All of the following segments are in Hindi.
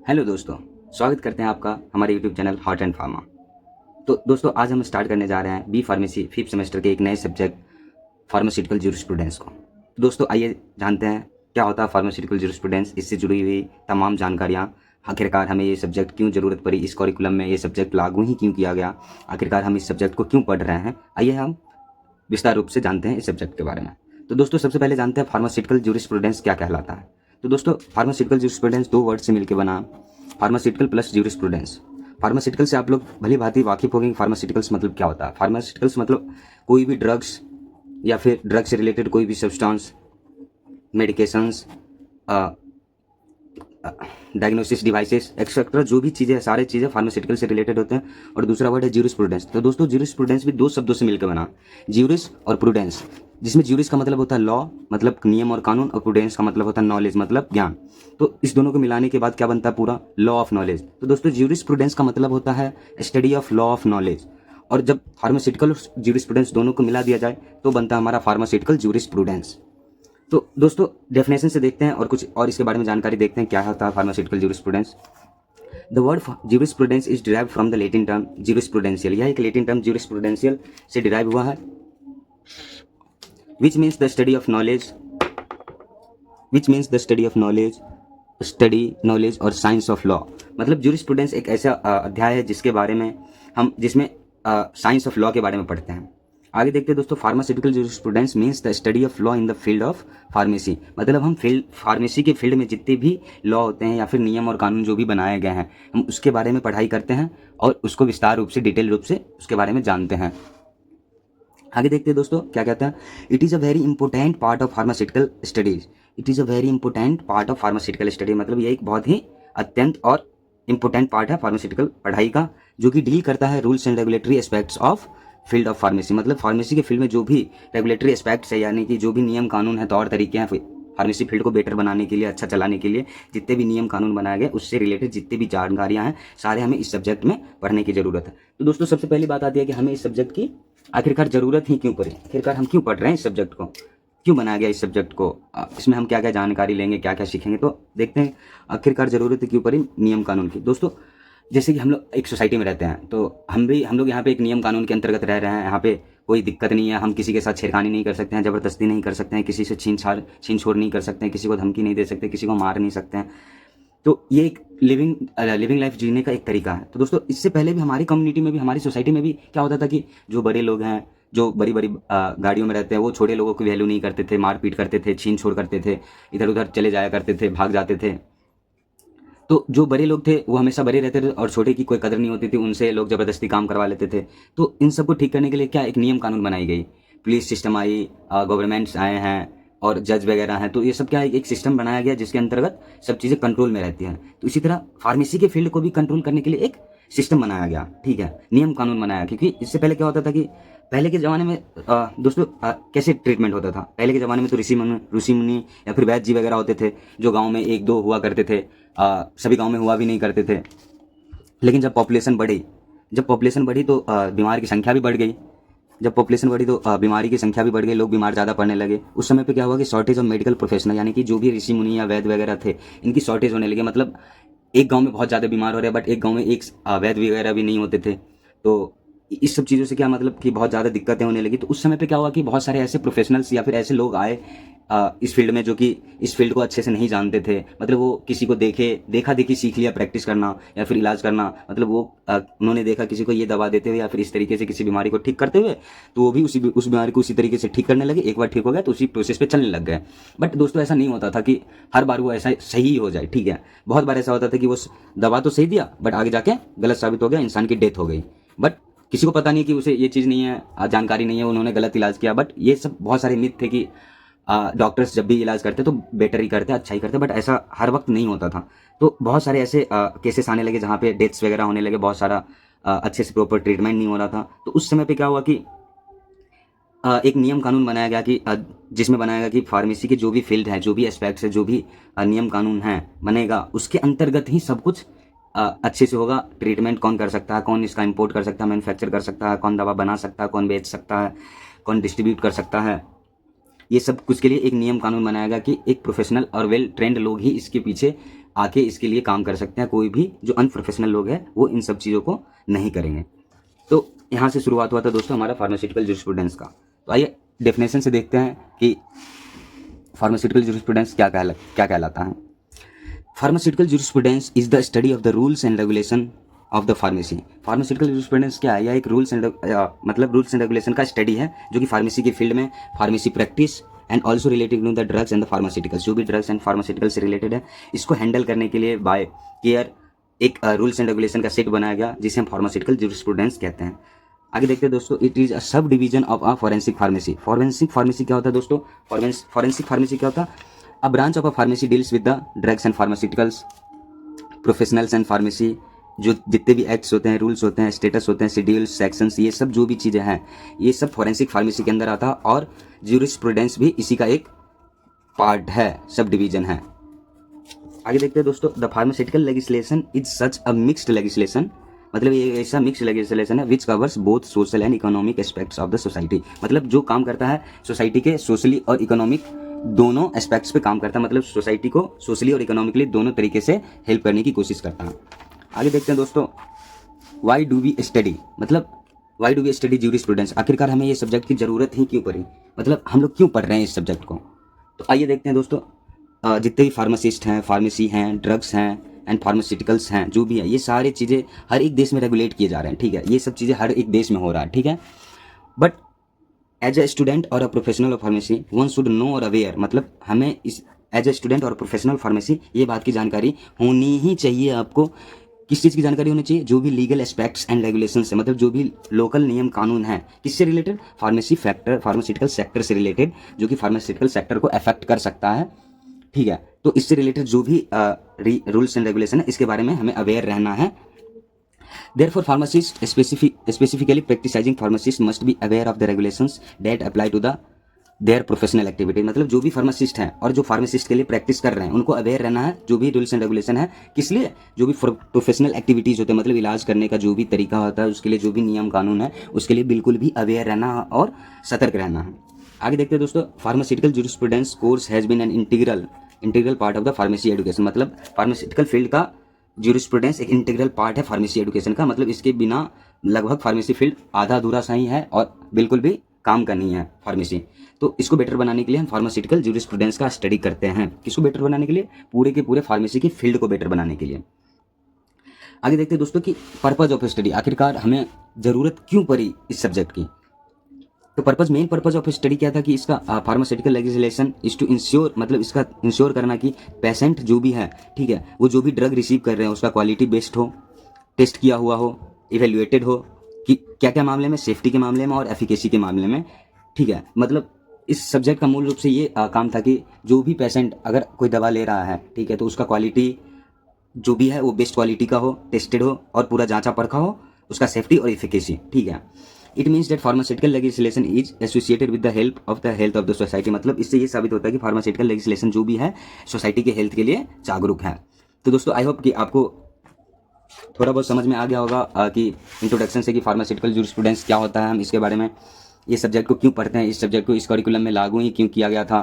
हेलो दोस्तों, स्वागत करते हैं आपका हमारे YouTube channel hot and pharma. तो दोस्तों आज हम स्टार्ट करने जा रहे हैं बी फार्मेसी 5th सेमेस्टर के एक नए सब्जेक्ट फार्मास्यूटिकल ज्यूरिस्प्रूडेंस को। तो दोस्तों आइए जानते हैं क्या होता है फार्मास्यूटिकल ज्यूरिस्प्रूडेंस, इससे जुड़ी हुई तमाम जानकारियाँ, आखिरकार हमें ये सब्जेक्ट क्यों ज़रूरत पड़ी, इस करिकुलम में ये सब्जेक्ट लागू ही क्यों किया गया, आखिरकार हम इस सब्जेक्ट को क्यों पढ़ रहे हैं। आइए हम विस्तार रूप से जानते हैं इस सब्जेक्ट के बारे में। तो दोस्तों सबसे पहले जानते हैं फार्मास्यूटिकल ज्यूरिस्प्रूडेंस क्या कहलाता है। तो दोस्तों फार्मास्यूटिकल ज्यूरिस्प्रूडेंस दो वर्ड से मिलकर बना, फार्मास्यूटिकल प्लस ज्यूरिस्प्रूडेंस। फार्मास्यूटिकल से आप लोग भली भांति वाकिफ हो गए। फार्मास्यूटिकल्स मतलब क्या होता है। फार्मास्यूटिकल्स मतलब कोई भी ड्रग्स या फिर ड्रग से रिलेटेड कोई भी substance, medications, diagnosis devices etcetera, जो भी चीज़ें, सारे चीज़ें फार्मास्यूटिकल से रिलेटेड होते हैं। और दूसरा वर्ड है ज्यूरिस्प्रूडेंस। तो दोस्तों ज्यूरिस्प्रूडेंस भी दो शब्दों से मिलकर बना, ज्यूरिस और प्रूडेंस, जिसमें ज्यूरिस का मतलब होता है लॉ, मतलब नियम और कानून, और प्रूडेंस का मतलब होता है नॉलेज, मतलब ज्ञान। तो इस दोनों को मिलाने के बाद क्या बनता है, पूरा लॉ ऑफ नॉलेज। तो दोस्तों ज्यूरिस्प्रूडेंस का मतलब होता है study of law of knowledge. और जब फार्मास्यूटिकल ज्यूरिस्प्रूडेंस दोनों को मिला दिया जाए तो बनता है हमारा फार्मास्यूटिकल ज्यूरिस्प्रूडेंस। तो दोस्तों डेफिनेशन से देखते हैं और कुछ और इसके बारे में जानकारी देखते हैं क्या होता है pharmaceutical jurisprudence. The word jurisprudence is derive from the Latin term jurisprudential. यह एक लैटिन टर्म ज्यूरिस्प्रूडेंशियल से डिराइव हुआ है, which means the study of knowledge, study knowledge or science of law. मतलब ज्यूरिस्प्रूडेंस एक ऐसा अध्याय है जिसके बारे में हम, जिसमें साइंस ऑफ लॉ के बारे में पढ़ते हैं। आगे देखते हैं दोस्तों, pharmaceutical jurisprudence means the study of law in the field of pharmacy. मतलब हम फार्मेसी के फील्ड में जितने भी लॉ होते हैं या फिर नियम और कानून जो भी बनाए गए हैं, हम उसके बारे में पढ़ाई करते हैं और उसको विस्तार रूप से, डिटेल रूप से उसके बारे में जानते हैं। आगे देखते हैं दोस्तों क्या कहता है। It is a very important part of pharmaceutical studies. It is a very important part of pharmaceutical study, मतलब ये एक बहुत ही अत्यंत और इंपॉर्टेंट पार्ट है फार्मास्यूटिकल पढ़ाई का, जो कि डील करता है rules and regulatory aspects of field of pharmacy. मतलब फार्मेसी के फील्ड में जो भी रेगुलेटरी एस्पेक्ट्स है, यानी कि जो भी नियम कानून है, तौर तरीके हैं फार्मेसी फील्ड को बेटर बनाने के लिए, अच्छा चलाने के लिए, जितने भी नियम कानून बनाए गए उससे रिलेटेड जितने भी जानकारियां हैं, सारे हमें इस सब्जेक्ट में पढ़ने की जरूरत है। तो दोस्तों सबसे पहली बात आती है कि हमें इस सब्जेक्ट की आखिरकार जरूरत ही क्यों पड़ी, आखिरकार हम क्यों पढ़ रहे हैं इस सब्जेक्ट को, क्यों बनाया गया इस सब्जेक्ट को, इसमें हम क्या क्या जानकारी लेंगे, क्या क्या सीखेंगे। तो देखते हैं आखिरकार जरूरत क्यों पड़ी नियम कानून की। दोस्तों जैसे कि हम लोग एक सोसाइटी में रहते हैं, तो हम लोग यहाँ पे एक नियम कानून के अंतर्गत रह रहे हैं। यहाँ पे कोई दिक्कत नहीं है, हम किसी के साथ छेड़खानी नहीं कर सकते हैं, ज़बरदस्ती नहीं कर सकते हैं, किसी से छीन छोड़ नहीं कर सकते हैं, किसी को धमकी नहीं दे सकते, किसी को मार नहीं सकते हैं। तो ये एक लिविंग लाइफ जीने का एक तरीका है। तो दोस्तों इससे पहले भी हमारी कम्युनिटी में भी, हमारी सोसाइटी में भी क्या होता था कि जो बड़े लोग हैं, जो बड़ी बड़ी गाड़ियों में रहते हैं, वो छोटे लोगों की वैल्यू नहीं करते थे, मारपीट करते थे, छीन छोड़ करते थे, इधर उधर चले जाया करते थे, भाग जाते थे। तो जो बड़े लोग थे वो हमेशा बड़े रहते थे और छोटे की कोई कदर नहीं होती थी, उनसे लोग ज़बरदस्ती काम करवा लेते थे। तो इन सबको ठीक करने के लिए क्या एक नियम कानून बनाई गई, पुलिस सिस्टम आई, गवर्नमेंट्स आए हैं और जज वगैरह हैं। तो ये सब क्या है, एक सिस्टम बनाया गया जिसके अंतर्गत सब चीज़ें कंट्रोल में रहती हैं। तो इसी तरह फार्मेसी के फील्ड को भी कंट्रोल करने के लिए एक सिस्टम बनाया गया, ठीक है, नियम कानून बनाया। क्योंकि इससे पहले क्या होता था कि पहले के ज़माने में दोस्तों कैसे ट्रीटमेंट होता था। पहले के ज़माने में तो ऋषि मुनि या फिर वैद्य जी वगैरह होते थे, जो गांव में एक दो हुआ करते थे, सभी गांव में हुआ भी नहीं करते थे। लेकिन जब पॉपुलेशन बढ़ी तो बीमार की संख्या भी बढ़ गई। जब पॉपुलेशन बढ़ी तो बीमारी की संख्या भी बढ़ गई, लोग बीमार ज़्यादा पड़ने लगे। उस समय पे क्या हुआ कि शॉर्टेज ऑफ मेडिकल प्रोफेशनल, यानी कि जो भी ऋषि मुनि या वैद्य वगैरह थे, इनकी शॉर्टेज होने लगी। मतलब एक गांव में बहुत ज़्यादा बीमार हो रहे हैं, बट एक गांव में एक वैद्य वगैरह भी नहीं होते थे। तो इस सब चीज़ों से क्या मतलब कि बहुत ज़्यादा दिक्कतें होने लगी। तो उस समय पे क्या हुआ कि बहुत सारे ऐसे प्रोफेशनल्स या फिर ऐसे लोग आए इस फील्ड में, जो कि इस फील्ड को अच्छे से नहीं जानते थे। मतलब वो किसी को देखा देखी सीख लिया प्रैक्टिस करना या फिर इलाज करना। मतलब वो उन्होंने देखा किसी को ये दवा देते हुए या फिर इस तरीके से किसी बीमारी को ठीक करते हुए, तो वो भी उस बीमारी को उसी तरीके से ठीक करने लगे। एक बार ठीक हो गया तो उसी प्रोसेस पे चलने लग गए। बट दोस्तों ऐसा नहीं होता था कि हर बार वो ऐसा सही हो जाए, ठीक है। बहुत बार ऐसा होता था कि वो दवा तो सही दिया बट आगे जाके गलत साबित हो गया, इंसान की डेथ हो गई। बट किसी को पता नहीं कि उसे ये चीज़ नहीं है, जानकारी नहीं है, उन्होंने गलत इलाज किया। बट ये सब बहुत सारे मिथ थे कि डॉक्टर्स जब भी इलाज करते तो बेटर ही करते, अच्छा ही करते। बट ऐसा हर वक्त नहीं होता था। तो बहुत सारे ऐसे केसेस आने लगे जहाँ पे डेथ्स वगैरह होने लगे, बहुत सारा अच्छे से प्रॉपर ट्रीटमेंट नहीं हो रहा था। तो उस समय पे क्या हुआ कि एक नियम कानून बनाया गया कि जिसमें बनाया गया कि फार्मेसी के जो भी फील्ड है, जो भी एस्पेक्ट्स है, जो भी नियम कानून है बनेगा, उसके अंतर्गत ही सब कुछ अच्छे से होगा। ट्रीटमेंट कौन कर सकता है, कौन इसका इंपोर्ट कर सकता है, मैन्युफैक्चर कर सकता है, कौन दवा बना सकता है, कौन बेच सकता है, कौन डिस्ट्रीब्यूट कर सकता है, ये सब कुछ के लिए एक नियम कानून बनाया गया कि एक प्रोफेशनल और वेल ट्रेंड लोग ही इसके पीछे आके इसके लिए काम कर सकते हैं। कोई भी जो अनप्रोफेशनल लोग हैं वो इन सब चीज़ों को नहीं करेंगे। तो यहाँ से शुरुआत हुआ था दोस्तों हमारा फार्मास्यूटिकल जूरिस्प्रूडेंस का। तो आइए डेफिनेशन से देखते हैं कि फार्मास्यूटिकल जूरिस्प्रूडेंस क्या कहलाता है। Pharmaceutical jurisprudence is the study of the rules and regulation of the pharmacy. Pharmaceutical jurisprudence क्या है? यह एक रूल्स एंड रेगुलेशन का स्टडी है जो कि फार्मेसी के फील्ड में pharmacy practice and also related to the drugs and the pharmaceuticals, जो भी ड्रग्स एंड फार्मास्यूटिकल से रिलेटेड है, इसको हैंडल करने के लिए बाय केयर एक रूल्स एंड रेगुलेशन का सेट बनाया गया जिसे हम फार्मास्यूटिकल जूरिस्प्रूडेंस कहते हैं। आगे देखते हैं दोस्तों, it is a sub division of a forensic pharmacy. Forensic pharmacy क्या होता है दोस्तों? फॉरेंसिक फार्मेसी क्या होता है? A branch of a pharmacy deals with the drugs and pharmaceuticals, professionals and pharmacy, जो जितने भी एक्ट्स होते हैं, रूल्स होते हैं, स्टेटस होते हैं, शेड्यूल्स, सेक्शंस, ये सब जो भी चीज़ें हैं ये सब फॉरेंसिक फार्मेसी के अंदर आता है और ज्यूरिस्प्रूडेंस भी इसी का एक पार्ट है, सब डिवीजन है। आगे देखते हैं दोस्तों, the pharmaceutical legislation is such a mixed legislation, मतलब ये ऐसा मिक्स्ड लेजिस्लेशन है which covers both social and economic aspects of the society, मतलब जो काम करता है सोसाइटी के सोशली और इकोनॉमिक दोनों एस्पेक्ट्स पे काम करता है, मतलब सोसाइटी को सोशली और इकोनॉमिकली दोनों तरीके से हेल्प करने की कोशिश करता है। आगे देखते हैं दोस्तों, वाई डू वी स्टडी, मतलब why do we study jurisprudence, आखिरकार हमें ये सब्जेक्ट की ज़रूरत ही क्यों पड़ी, मतलब हम लोग क्यों पढ़ रहे हैं इस सब्जेक्ट को। तो आइए देखते हैं दोस्तों, जितने भी फार्मासिस्ट हैं, फार्मेसी हैं, ड्रग्स हैं एंड फार्मास्यूटिकल्स हैं, जो भी है, ये सारी चीज़ें हर एक देश में रेगुलेट किए जा रहे हैं, ठीक है, ये सब चीज़ें हर एक देश में हो रहा है, ठीक है। बट एज ए स्टूडेंट और a professional of pharmacy one should know और अवेयर, मतलब हमें इस एज ए स्टूडेंट और प्रोफेशनल फार्मेसी ये बात की जानकारी होनी ही चाहिए। आपको किस चीज़ की जानकारी होनी चाहिए? जो भी लीगल एस्पेक्ट्स एंड रेगुलेशन है, मतलब जो भी लोकल नियम कानून है, किससे रिलेटेड? फार्मास्यूटिकल सेक्टर से रिलेटेड, जो कि फार्मास्यूटिकल सेक्टर को अफेक्ट कर सकता है, ठीक है। तो इससे रिलेटेड जो भी रूल्स एंड रेगुलेशन है इसके बारे में हमें अवेयर रहना है। Therefore, pharmacists, specifically practicing pharmacists, must be aware of the regulations that apply to their professional activity, मतलब जो भी फार्मासिस्ट हैं और जो फार्मासिस्ट के लिए प्रैक्टिस कर रहे हैं उनको अवेयर रहना है जो भी रूल्स एंड रेगुलेशन है, किस लिए? जो भी प्रोफेशनल एक्टिविटीज़ होते हैं, मतलब इलाज करने का जो भी तरीका होता है उसके लिए जो भी नियम कानून है उसके लिए बिल्कुल भी अवेयर रहना है और सतर्क रहना है। आगे देखते हैं दोस्तों, pharmaceutical jurisprudence course has been an integral part of the pharmacy education, मतलब फार्मास्यूटिकल फील्ड का ज्यूरिस्प्रूडेंस एक इंटीग्रल पार्ट है फार्मेसी एजुकेशन का, मतलब इसके बिना लगभग फार्मेसी फील्ड आधा अधूरा सा ही है और बिल्कुल भी काम का नहीं है फार्मेसी। तो इसको बेटर बनाने के लिए हम फार्मास्यूटिकल ज्यूरिस्प्रूडेंस का स्टडी करते हैं। किसको बेटर बनाने के लिए? पूरे के पूरे फार्मेसी की फील्ड को बेटर बनाने के लिए। आगे देखते हैं दोस्तों कि पर्पज ऑफ स्टडी, आखिरकार हमें ज़रूरत क्यों पड़ी इस सब्जेक्ट की। तो मेन पर्पज ऑफ स्टडी क्या था कि इसका pharmaceutical legislation is to ensure, मतलब इसका इंश्योर करना कि पेशेंट जो भी है, ठीक है, वो जो भी ड्रग रिसीव कर रहे हैं उसका क्वालिटी बेस्ड हो, टेस्ट किया हुआ हो, इवेल्युएटेड हो, कि क्या क्या मामले में, सेफ्टी के मामले में और एफिकेसी के मामले में, ठीक है। मतलब इस सब्जेक्ट का मूल रूप से ये काम था कि जो भी पेशेंट अगर कोई दवा ले रहा है, ठीक है, तो उसका क्वालिटी जो भी है वो बेस्ट क्वालिटी का हो, टेस्टेड हो और पूरा जांचा परखा हो, उसका सेफ्टी और इफिकेसी, ठीक है। It means that pharmaceutical legislation is associated with the health of the society, मतलब इससे ये साबित होता है कि फार्मास्यूटिकल लेजिस्लेशन जो भी है सोसाइटी के हेल्थ के लिए जागरूक है। तो दोस्तों आई होप कि आपको थोड़ा बहुत समझ में आ गया होगा कि इंट्रोडक्शन से कि फार्मास्यूटिकल जूरिस्प्रूडेंस क्या होता है, हम इसके बारे में, ये सब्जेक्ट को क्यों पढ़ते हैं, इस सब्जेक्ट को इस करिकुलम में लागू ही क्यों किया गया था,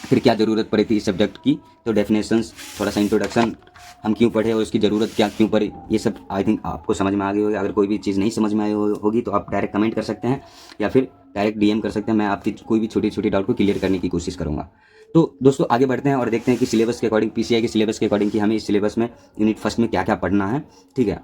फिर क्या ज़रूरत पड़ी थी इस सब्जेक्ट की, तो डेफिनेशंस, थोड़ा सा इंट्रोडक्शन, हम क्यों पढ़े और उसकी ज़रूरत क्या क्यों पड़ी, ये सब आई थिंक आपको समझ में आ गई होगी। अगर कोई भी चीज़ नहीं समझ में आई होगी तो आप डायरेक्ट कमेंट कर सकते हैं या फिर डायरेक्ट डीएम कर सकते हैं, मैं आपकी कोई भी छोटी छोटी डाउट को क्लियर करने की कोशिश करूँगा। तो दोस्तों आगे बढ़ते हैं और देखते हैं कि सिलेबस के अकॉर्डिंग, पीसीआई के सिलेबस के अकॉर्डिंग कि हमें इस सिलेबस में यूनिट फर्स्ट में क्या क्या पढ़ना है, ठीक है।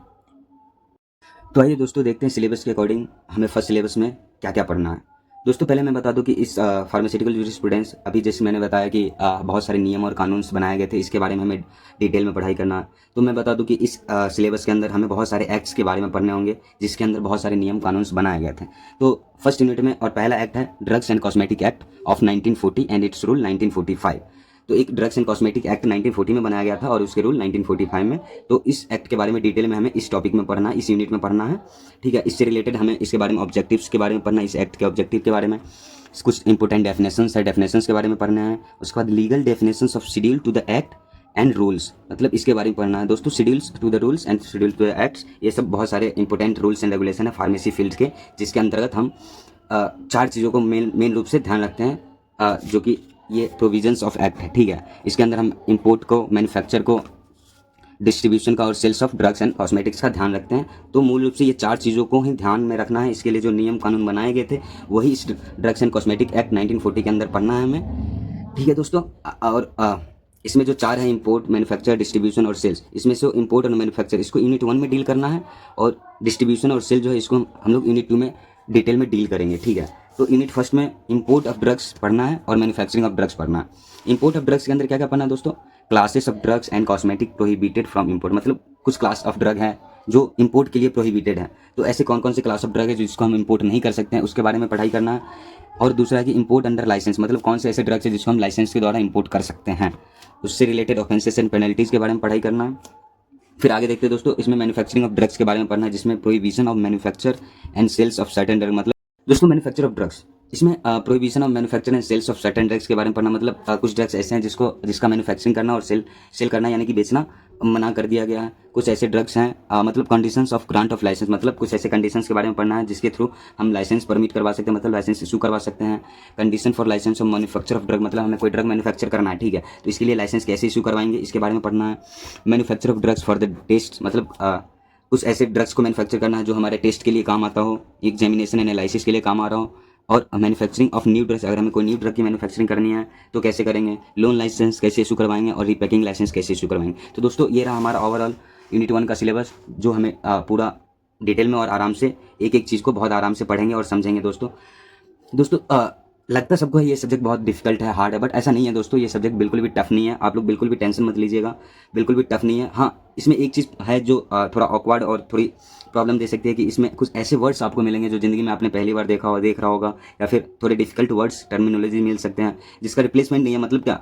तो आइए दोस्तों देखते हैं सिलेबस के अकॉर्डिंग हमें फर्स्ट सिलेबस में क्या क्या पढ़ना है। दोस्तों पहले मैं बता दूं कि इस फार्मास्यूटिकल जूरिस्प्रूडेंस, अभी जैसे मैंने बताया कि बहुत सारे नियम और कानून बनाए गए थे, इसके बारे में हमें डिटेल में पढ़ाई करना है। तो मैं बता दूं कि इस सिलेबस के अंदर हमें बहुत सारे एक्ट्स के बारे में पढ़ने होंगे जिसके अंदर बहुत सारे नियम कानून बनाए गए थे। तो फर्स्ट यूनिट में और पहला एक्ट है drugs and cosmetic act of 1940 and it's rule 1945। तो एक ड्रग्स एंड कॉस्मेटिक एक्ट 1940 में बनाया गया था और उसके रूल 1945 में। तो इस एक्ट के बारे में डिटेल में हमें इस टॉपिक में पढ़ना है, इस यूनिट में पढ़ना है, ठीक है। इससे रिलेटेड हमें इसके बारे में ऑब्जेक्टिव्स के बारे में पढ़ना है, इस एक्ट के ऑब्जेक्टिव के बारे में, कुछ इंपॉर्टेंट डेफिनेशंस है, डेफिनेशंस के बारे में पढ़ना है। उसके बाद legal definitions of schedule to the act and rules, मतलब इसके बारे में पढ़ना है दोस्तों। Schedules to the rules and schedule to the acts, ये सब बहुत सारे इंपॉर्टेंट रूल्स एंड रेगुलेशन है फार्मेसी फील्ड के, जिसके अंतर्गत हम चार चीज़ों को मेन रूप से ध्यान रखते हैं, जो कि ये प्रोविजंस ऑफ एक्ट है, ठीक है। इसके अंदर हम इंपोर्ट को, मैन्युफैक्चर को, डिस्ट्रीब्यूशन का और sales of drugs and cosmetics का ध्यान रखते हैं। तो मूल रूप से ये 4 चीज़ों को ही ध्यान में रखना है। इसके लिए जो नियम कानून बनाए गए थे वही इस ड्रग्स एंड कॉस्मेटिक एक्ट 1940 के अंदर पढ़ना है हमें, ठीक है दोस्तों। और इसमें जो 4 है, इंपोर्ट, मैन्युफैक्चर, डिस्ट्रीब्यूशन और सेल्स, इसमें से इंपोर्ट और मैन्युफैक्चर इसको यूनिट 1 में डील करना है, और डिस्ट्रीब्यूशन और सेल जो है इसको हम लोग यूनिट 2 में डिटेल में डील करेंगे, ठीक है। तो यूनिट फर्स्ट में इंपोर्ट ऑफ ड्रग्स पढ़ना है और मैन्युफैक्चरिंग ऑफ ड्रग्स पढ़ना है। इंपोर्ट ऑफ ड्रग्स के अंदर क्या क्या पढ़ना है दोस्तों? Classes of drugs and cosmetic prohibited from import, मतलब कुछ क्लास ऑफ ड्रग है जो इंपोर्ट के लिए प्रोहिबिटेड है। तो ऐसे कौन कौन से क्लास ऑफ ड्रग है जिसको हम इंपोर्ट नहीं कर सकते हैं, उसके बारे में पढ़ाई करना है। और दूसरा है कि इंपोर्ट अंडर लाइसेंस, मतलब कौन से ऐसे ड्रग्स है जिसको हम लाइसेंस के द्वारा इंपोर्ट कर सकते हैं, उससे रिलेटेड ऑफेंसेस एंड पेनल्टीज़ के बारे में पढ़ाई करना है। फिर आगे देखते हैं दोस्तों, इसमें मैन्युफैक्चरिंग ऑफ ड्रग्स के बारे में पढ़ना है, जिसमें prohibition of manufacture and sales of certain drug, मतलब दोस्तों मैन्युफैक्चर ऑफ ड्रग्स, इसमें prohibition of manufacture and sales of certain drugs के बारे में पढ़ना, मतलब कुछ ड्रग्स ऐसे हैं जिसका मैन्युफैक्चरिंग करना और सेल करना यानी कि बेचना मना कर दिया गया है। कुछ ऐसे ड्रग्स हैं मतलब conditions of grant of licence, मतलब कुछ ऐसे कंडीशंस के बारे में पढ़ना है जिसके थ्रू हम लाइसेंस परमिट करवा सकते हैं, मतलब लाइसेंस इशू करवा सकते हैं। Condition for licence of manufacture of drug, मतलब हमें कोई ड्रग मैन्युफैक्चर करना है, ठीक है, तो इसके लिए लाइसेंस कैसे इशू करवाएंगे इसके बारे में पढ़ना है। Manufacture of drugs for the test, मतलब कुछ ऐसे ड्रग्स को मैन्युफैक्चर करना है जो हमारे टेस्ट के लिए काम आता हो, एग्जामिनेशन एनालिसिस के लिए काम आ रहा हो। और मैन्युफैक्चरिंग ऑफ न्यू ड्रग्स, अगर हमें कोई न्यू ड्रग की मैन्युफैक्चरिंग करनी है तो कैसे करेंगे, लोन लाइसेंस कैसे इशू करवाएंगे और रीपैकिंग लाइसेंस कैसे इशू करवाएंगे। तो दोस्तों ये रहा हमारा ओवरऑल यूनिट 1 का सिलेबस, जो हमें पूरा डिटेल में और आराम से एक एक चीज़ को बहुत आराम से पढ़ेंगे और समझेंगे दोस्तों लगता सबको है ये सब्जेक्ट बहुत डिफिकल्ट है, हार्ड है, बट ऐसा नहीं है दोस्तों। ये सब्जेक्ट बिल्कुल भी टफ नहीं है, आप लोग बिल्कुल भी टेंशन मत लीजिएगा, बिल्कुल भी टफ नहीं है। हाँ, इसमें एक चीज़ है जो थोड़ा ऑकवर्ड और थोड़ी प्रॉब्लम दे सकती है कि इसमें कुछ ऐसे वर्ड्स आपको मिलेंगे जो ज़िंदगी में आपने पहली बार देख रहा होगा, या फिर थोड़े डिफिकल्ट वर्ड्स, टर्मिनोलॉजी मिल सकते हैं जिसका रिप्लेसमेंट नहीं है। मतलब क्या,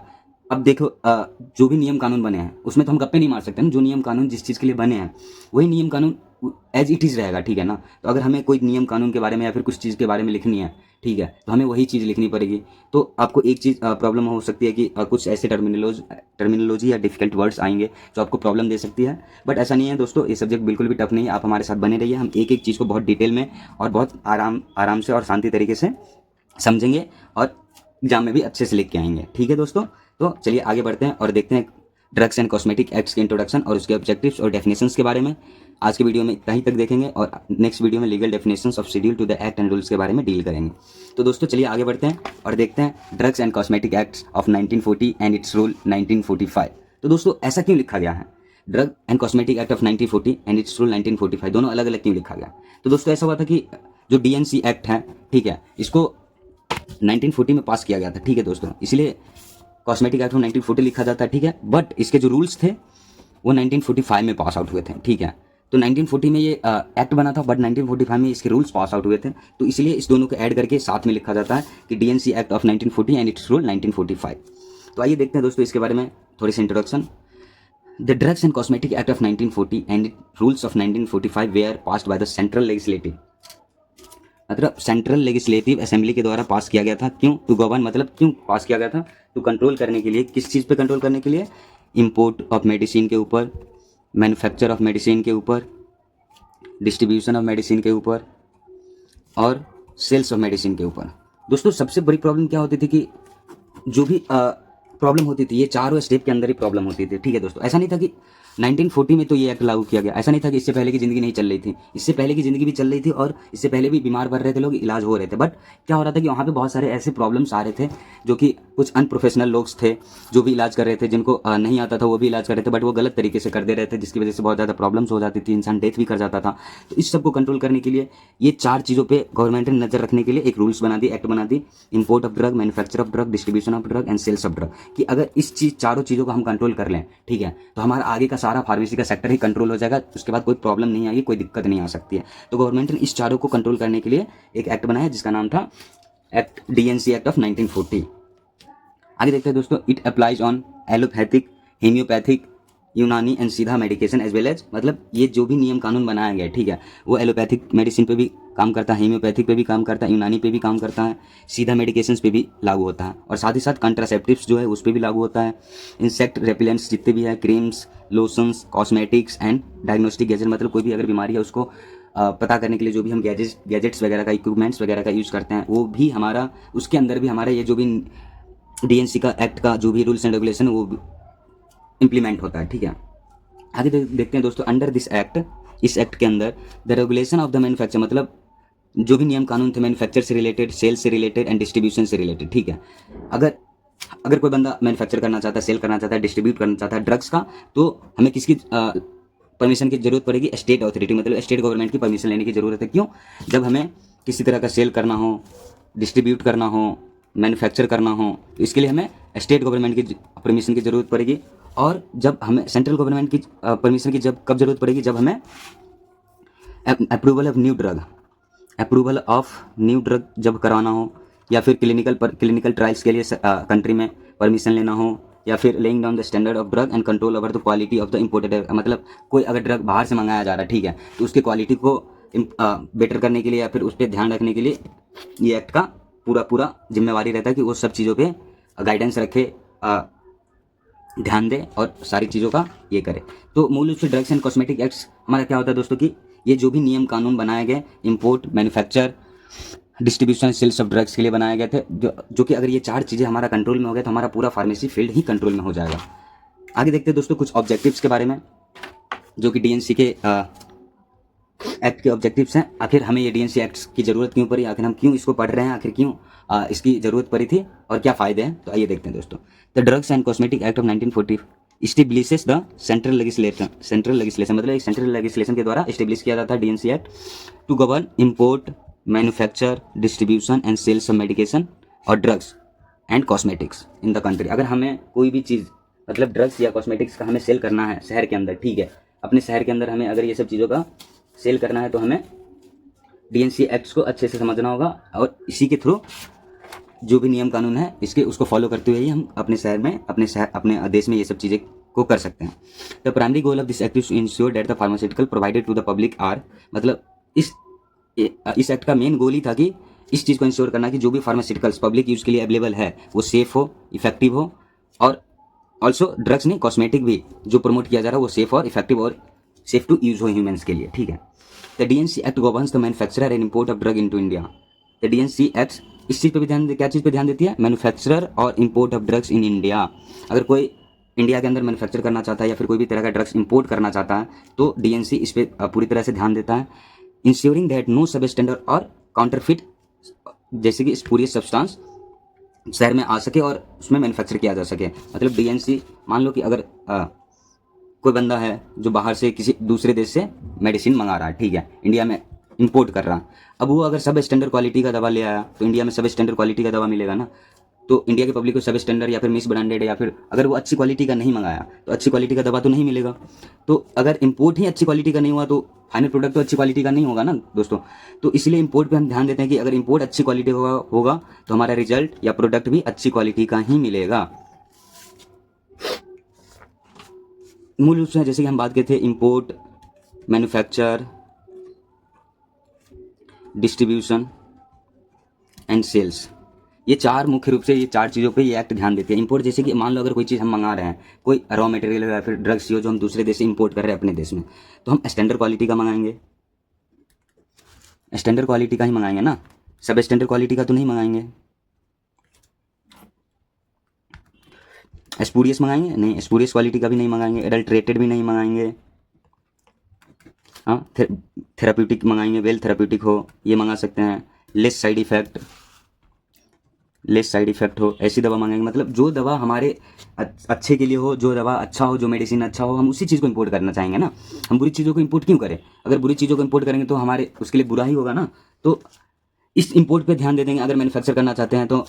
अब देखो जो भी नियम कानून बने हैं उसमें तो हम गप्पे नहीं मार सकते ना। जो नियम कानून जिस चीज़ के लिए बने हैं वही नियम कानून एज इट इज़ रहेगा, ठीक है ना। तो अगर हमें कोई नियम कानून के बारे में या फिर कुछ चीज़ के बारे में लिखनी है, ठीक है, तो हमें वही चीज़ लिखनी पड़ेगी। तो आपको एक चीज़ प्रॉब्लम हो सकती है कि कुछ ऐसे टर्मिनोलॉजी या डिफिकल्ट वर्ड्स आएंगे जो आपको प्रॉब्लम दे सकती है, बट ऐसा नहीं है दोस्तों। ये सब्जेक्ट बिल्कुल भी टफ नहीं है, आप हमारे साथ बने रहिए। हम एक एक चीज़ को बहुत डिटेल में और बहुत आराम से और शांति तरीके से समझेंगे और एग्जाम में भी अच्छे से लिख के आएंगे, ठीक है दोस्तों। तो चलिए आगे बढ़ते हैं और देखते हैं ड्रग्स एंड कॉस्मेटिक एक्ट्स के इंट्रोडक्शन और उसके ऑब्जेक्टिव्स और डेफिनेशंस के बारे में। आज के वीडियो में इतना ही तक देखेंगे और नेक्स्ट वीडियो में legal definitions of schedule to the act and rules के बारे में डील करेंगे। तो दोस्तों चलिए आगे बढ़ते हैं और देखते हैं drugs and cosmetic acts of 1940 and it's rule 1945। तो दोस्तों ऐसा क्यों लिखा गया है, drug and cosmetic act of 1940 and it's rule 1945, दोनों अलग अलग क्यों लिखा गया? तो दोस्तों ऐसा हुआ था कि जो DNC एक्ट है, ठीक है, इसको 1940 में पास किया गया था, ठीक है दोस्तों, इसलिए कॉस्मेटिक एक्ट में 1940 लिखा जाता है, ठीक है, बट इसके जो रूल्स थे वो 1945 में पास आउट हुए थे, ठीक है। तो 1940 में ये एक्ट बना था, बट 1945 में इसके रूल्स पास आउट हुए थे, तो इसलिए इस दोनों को ऐड करके साथ में लिखा जाता है कि DNC act of 1940 and it's rule 1945। तो आइए देखते हैं दोस्तों इसके बारे में थोड़ी सी introduction. The drugs and cosmetic act of 1940 and rules of 1945 were passed by the central legislative, मतलब सेंट्रल लेजिस्लेटिव असेंबली के द्वारा पास किया गया था। क्यों? टू गवर्न, मतलब क्यों पास किया गया था? टू कंट्रोल करने के लिए, किस चीज़ पे कंट्रोल करने के लिए? इंपोर्ट ऑफ मेडिसिन के ऊपर, मैन्युफैक्चर ऑफ मेडिसिन के ऊपर, डिस्ट्रीब्यूशन ऑफ मेडिसिन के ऊपर और सेल्स ऑफ मेडिसिन के ऊपर। दोस्तों सबसे बड़ी प्रॉब्लम क्या होती थी कि जो भी प्रॉब्लम होती थी ये चारों स्टेप के अंदर ही प्रॉब्लम होती थी, ठीक है दोस्तों। ऐसा नहीं था कि 1940 में तो ये एक्ट लागू किया गया, ऐसा नहीं था कि इससे पहले की ज़िंदगी नहीं चल रही थी, इससे पहले की ज़िंदगी भी चल रही थी और इससे पहले भी बीमार पड़ रहे थे लोग, इलाज हो रहे थे, बट क्या हो रहा था कि वहाँ पे बहुत सारे ऐसे प्रॉब्लम्स आ रहे थे जो कि कुछ अनप्रोफेशनल लोग थे जो भी इलाज कर रहे थे, जिनको नहीं आता था वो भी इलाज कर रहे थे, बट वो गलत तरीके से कर दे रहे थे, जिसकी वजह से बहुत ज़्यादा प्रॉब्लम्स हो जाती थी, इंसान डेथ भी कर जाता था। तो इस सबको कंट्रोल करने के लिए ये 4 चीज़ों पर गवर्नमेंट ने नज़र रखने के लिए एक रूल्स बना दी, एक्ट बना दी, import of drug, manufacture of drug, distribution of drug and sales of drug, कि अगर इस चारों चीज़ों को हम कंट्रोल कर लें, ठीक है, तो हमारा आगे का सारा फार्मेसी का सेक्टर ही कंट्रोल हो जाएगा, उसके बाद कोई प्रॉब्लम नहीं आएगी, कोई दिक्कत नहीं आ सकती है। तो गवर्नमेंट ने इस चारों को कंट्रोल करने के लिए एक एक्ट बनाया जिसका नाम था एक्ट DNC एक्ट ऑफ 1940। आगे देखते हैं दोस्तों, it applies on allopathic, homoeopathic, यूनानी एंड सीधा मेडिकेशन एज वेल एज, मतलब ये जो भी नियम कानून बनाया गया है, ठीक है, वो एलोपैथिक मेडिसिन पे भी काम करता है, हेम्योपैथिक पे भी काम करता है, यूनानी पे भी काम करता है, सीधा मेडिकेशंस पे भी लागू होता है, और साथ ही साथ कंट्रासेप्टिव्स जो है उस पर भी लागू होता है, इंसेक्ट रेपिलेंट्स जितने भी है, creams, lotions, cosmetics and diagnostic gadget, मतलब कोई भी अगर बीमारी है उसको पता करने के लिए जो भी हम गैजेट्स वगैरह का, इक्विपमेंट्स वगैरह का यूज़ करते हैं, वो भी हमारा उसके अंदर भी हमारा ये जो भी DNC का एक्ट का जो भी रूल्स एंड रेगुलेशन वो इम्प्लीमेंट होता है, ठीक है। आगे देखते हैं दोस्तों, अंडर दिस एक्ट, इस एक्ट के अंदर the regulation of the manufacture, मतलब जो भी नियम कानून थे मैन्युफैक्चर से रिलेटेड, सेल से रिलेटेड एंड डिस्ट्रीब्यूशन से रिलेटेड, ठीक है। अगर अगर कोई बंदा मैन्युफैक्चर करना चाहता है, सेल करना चाहता है, डिस्ट्रीब्यूट करना चाहता है ड्रग्स का, तो हमें किसकी परमिशन की जरूरत पड़ेगी? स्टेट अथॉरिटी, मतलब स्टेट गवर्नमेंट की परमिशन लेने की जरूरत है। क्यों? जब हमें किसी तरह का सेल करना हो, डिस्ट्रीब्यूट करना हो, मैन्युफैक्चर करना हो, तो इसके लिए हमें स्टेट गवर्नमेंट की परमिशन की ज़रूरत पड़ेगी। और जब हमें सेंट्रल गवर्नमेंट की परमिशन की कब जरूरत पड़ेगी? जब हमें अप्रूवल ऑफ न्यू ड्रग जब करवाना हो, या फिर क्लिनिकल ट्रायल्स के लिए कंट्री में परमिशन लेना हो, या फिर laying down the standard of drug and control over the quality of the imported, मतलब कोई अगर ड्रग बाहर से मंगाया जा रहा है, ठीक है, तो उसकी क्वालिटी को बेटर करने के लिए या फिर उस पर ध्यान रखने के लिए ये एक्ट का पूरा जिम्मेवारी रहता है कि वो सब चीज़ों पे गाइडेंस रखे, ध्यान दे और सारी चीज़ों का ये करे। तो मूल रूप से ड्रग्स एंड कॉस्मेटिक एक्ट्स हमारा क्या होता है दोस्तों कि ये जो भी नियम कानून बनाए गए import, manufacture, distribution, sales of drugs के लिए बनाए गए थे, जो कि अगर ये चार चीज़ें हमारा कंट्रोल में हो गया तो हमारा पूरा फार्मेसी फील्ड ही कंट्रोल में हो जाएगा। आगे देखते हैं दोस्तों कुछ ऑब्जेक्टिव्स के बारे में, जो कि डीएनसी के एक्ट के ऑब्जेक्टिव्स हैं। आखिर हमें ये डीएनसी एक्ट्स की ज़रूरत क्यों पड़ी, आखिर हम क्यों इसको पढ़ रहे हैं, आखिर क्यों इसकी ज़रूरत पड़ी थी और क्या फ़ायदे हैं, तो आइए देखते हैं दोस्तों। The drugs and cosmetic act of 1940 establishes the central legislation, मतलब एक सेंट्रल लेगिस्लेशन के द्वारा इस्टेब्लिश किया जाता है DNC act to govern import, manufacture, distribution and sales of medication or drugs and cosmetics in the country. अगर हमें कोई भी चीज़, मतलब ड्रग्स या कॉस्मेटिक्स का हमें सेल करना है शहर के अंदर, ठीक है, अपने शहर के अंदर हमें अगर ये सब चीज़ों का सेल करना है तो हमें डीएनसी एक्ट्स को अच्छे से समझना होगा, और इसी के थ्रू जो भी नियम कानून है इसके उसको फॉलो करते हुए ही हम अपने शहर में, अपने देश में ये सब चीज़ें को कर सकते हैं। The primary goal of this act is to ensure that the pharmaceutical provided to the public are, मतलब इस एक्ट का मेन गोल ही था कि इस चीज़ को इंश्योर करना कि जो भी फार्मास्यूटिकल्स पब्लिक यूज़ के लिए अवेलेबल है वो सेफ हो, इफेक्टिव हो, और ऑल्सो ड्रग्स नहीं, कॉस्मेटिक भी जो प्रमोट किया जा रहा है वो सेफ और इफेक्टिव और सेफ टू यूज हो ह्यूमंस के लिए, ठीक है। The DNC act governs the manufacturer and import of drug into India. The DNC act इस चीज़ पे भी क्या चीज़ पे ध्यान देती है? मैन्युफैक्चरर और import of drugs in India. अगर कोई इंडिया के अंदर मैन्युफैक्चर करना चाहता है या फिर कोई भी तरह का ड्रग्स इंपोर्ट करना चाहता है तो डीएनसी इस पर पूरी तरह से ध्यान देता है। इंश्योरिंग दैट नो सब स्टैंडर्ड और काउंटरफिट, जैसे कि स्पूरियस सब्सटेंस शहर में आ सके और उसमें मैन्युफैक्चर किया जा सके। मतलब डीएनसी, मान लो कि अगर कोई बंदा है जो बाहर से किसी दूसरे देश से मेडिसिन मंगा रहा है, ठीक है, इंडिया में इंपोर्ट कर रहा है, अब वो अगर सब स्टैंडर्ड क्वालिटी का दवा ले आया तो इंडिया में सब स्टैंडर्ड क्वालिटी का दवा मिलेगा ना, तो इंडिया के पब्लिक को सब स्टैंडर्ड या फिर मिस ब्रांडेड, या फिर अगर वो अच्छी क्वालिटी का नहीं मंगाया तो अच्छी क्वालिटी का दवा तो नहीं मिलेगा। तो अगर इंपोर्ट ही अच्छी क्वालिटी का नहीं हुआ तो फाइनल प्रोडक्ट तो अच्छी क्वालिटी का नहीं होगा ना दोस्तों। तो इसलिए इंपोर्ट पे हम ध्यान देते हैं कि अगर इंपोर्ट अच्छी क्वालिटी होगा तो हमारा रिजल्ट या प्रोडक्ट भी अच्छी क्वालिटी का ही मिलेगा। मूल रूप से जैसे कि हम बात करते थे import, manufacture, distribution and sales, ये चार मुख्य रूप से ये चार चीज़ों पे ये एक्ट ध्यान देते हैं। इंपोर्ट जैसे कि मान लो अगर कोई चीज़ हम मंगा रहे हैं, कोई रॉ मटेरियल या फिर ड्रग्स जो हम दूसरे देश से इंपोर्ट कर रहे हैं अपने देश में, तो हम स्टैंडर्ड क्वालिटी का मंगाएंगे, स्टैंडर्ड क्वालिटी का ही मंगाएंगे ना, सब स्टैंडर्ड क्वालिटी का तो नहीं मंगाएंगे। स्पूरियस मंगाएंगे नहीं, स्पूरियस क्वालिटी का भी नहीं मंगाएंगे, एडल्ट्रेटेड भी नहीं मंगाएंगे। हाँ, थेराप्यूटिक मंगाएंगे, वेल थेराप्यूटिक हो ये मंगा सकते हैं। लेस साइड इफेक्ट हो ऐसी दवा मांगेंगे। मतलब जो दवा हमारे अच्छे के लिए हो, जो दवा अच्छा हो, जो मेडिसिन अच्छा हो, हम उसी चीज़ को इंपोर्ट करना चाहेंगे ना। हम बुरी चीज़ों को इंपोर्ट क्यों करें? अगर बुरी चीज़ों को इंपोर्ट करेंगे तो हमारे उसके लिए बुरा ही होगा ना। तो इस इंपोर्ट पे ध्यान दे देंगे। अगर मैन्युफैक्चर करना चाहते हैं तो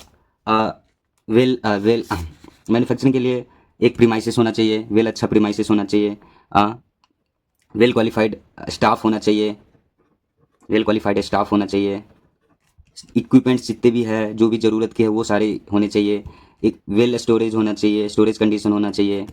मैन्युफैक्चरिंग के लिए एक प्रीमाइसेस होना चाहिए, वेल अच्छा प्रीमाइसेस होना चाहिए, वेल क्वालिफाइड स्टाफ होना चाहिए, इक्विपमेंट्स जितने भी है जो भी ज़रूरत के है वो सारे होने चाहिए, एक वेल स्टोरेज होना चाहिए, स्टोरेज कंडीशन होना चाहिए।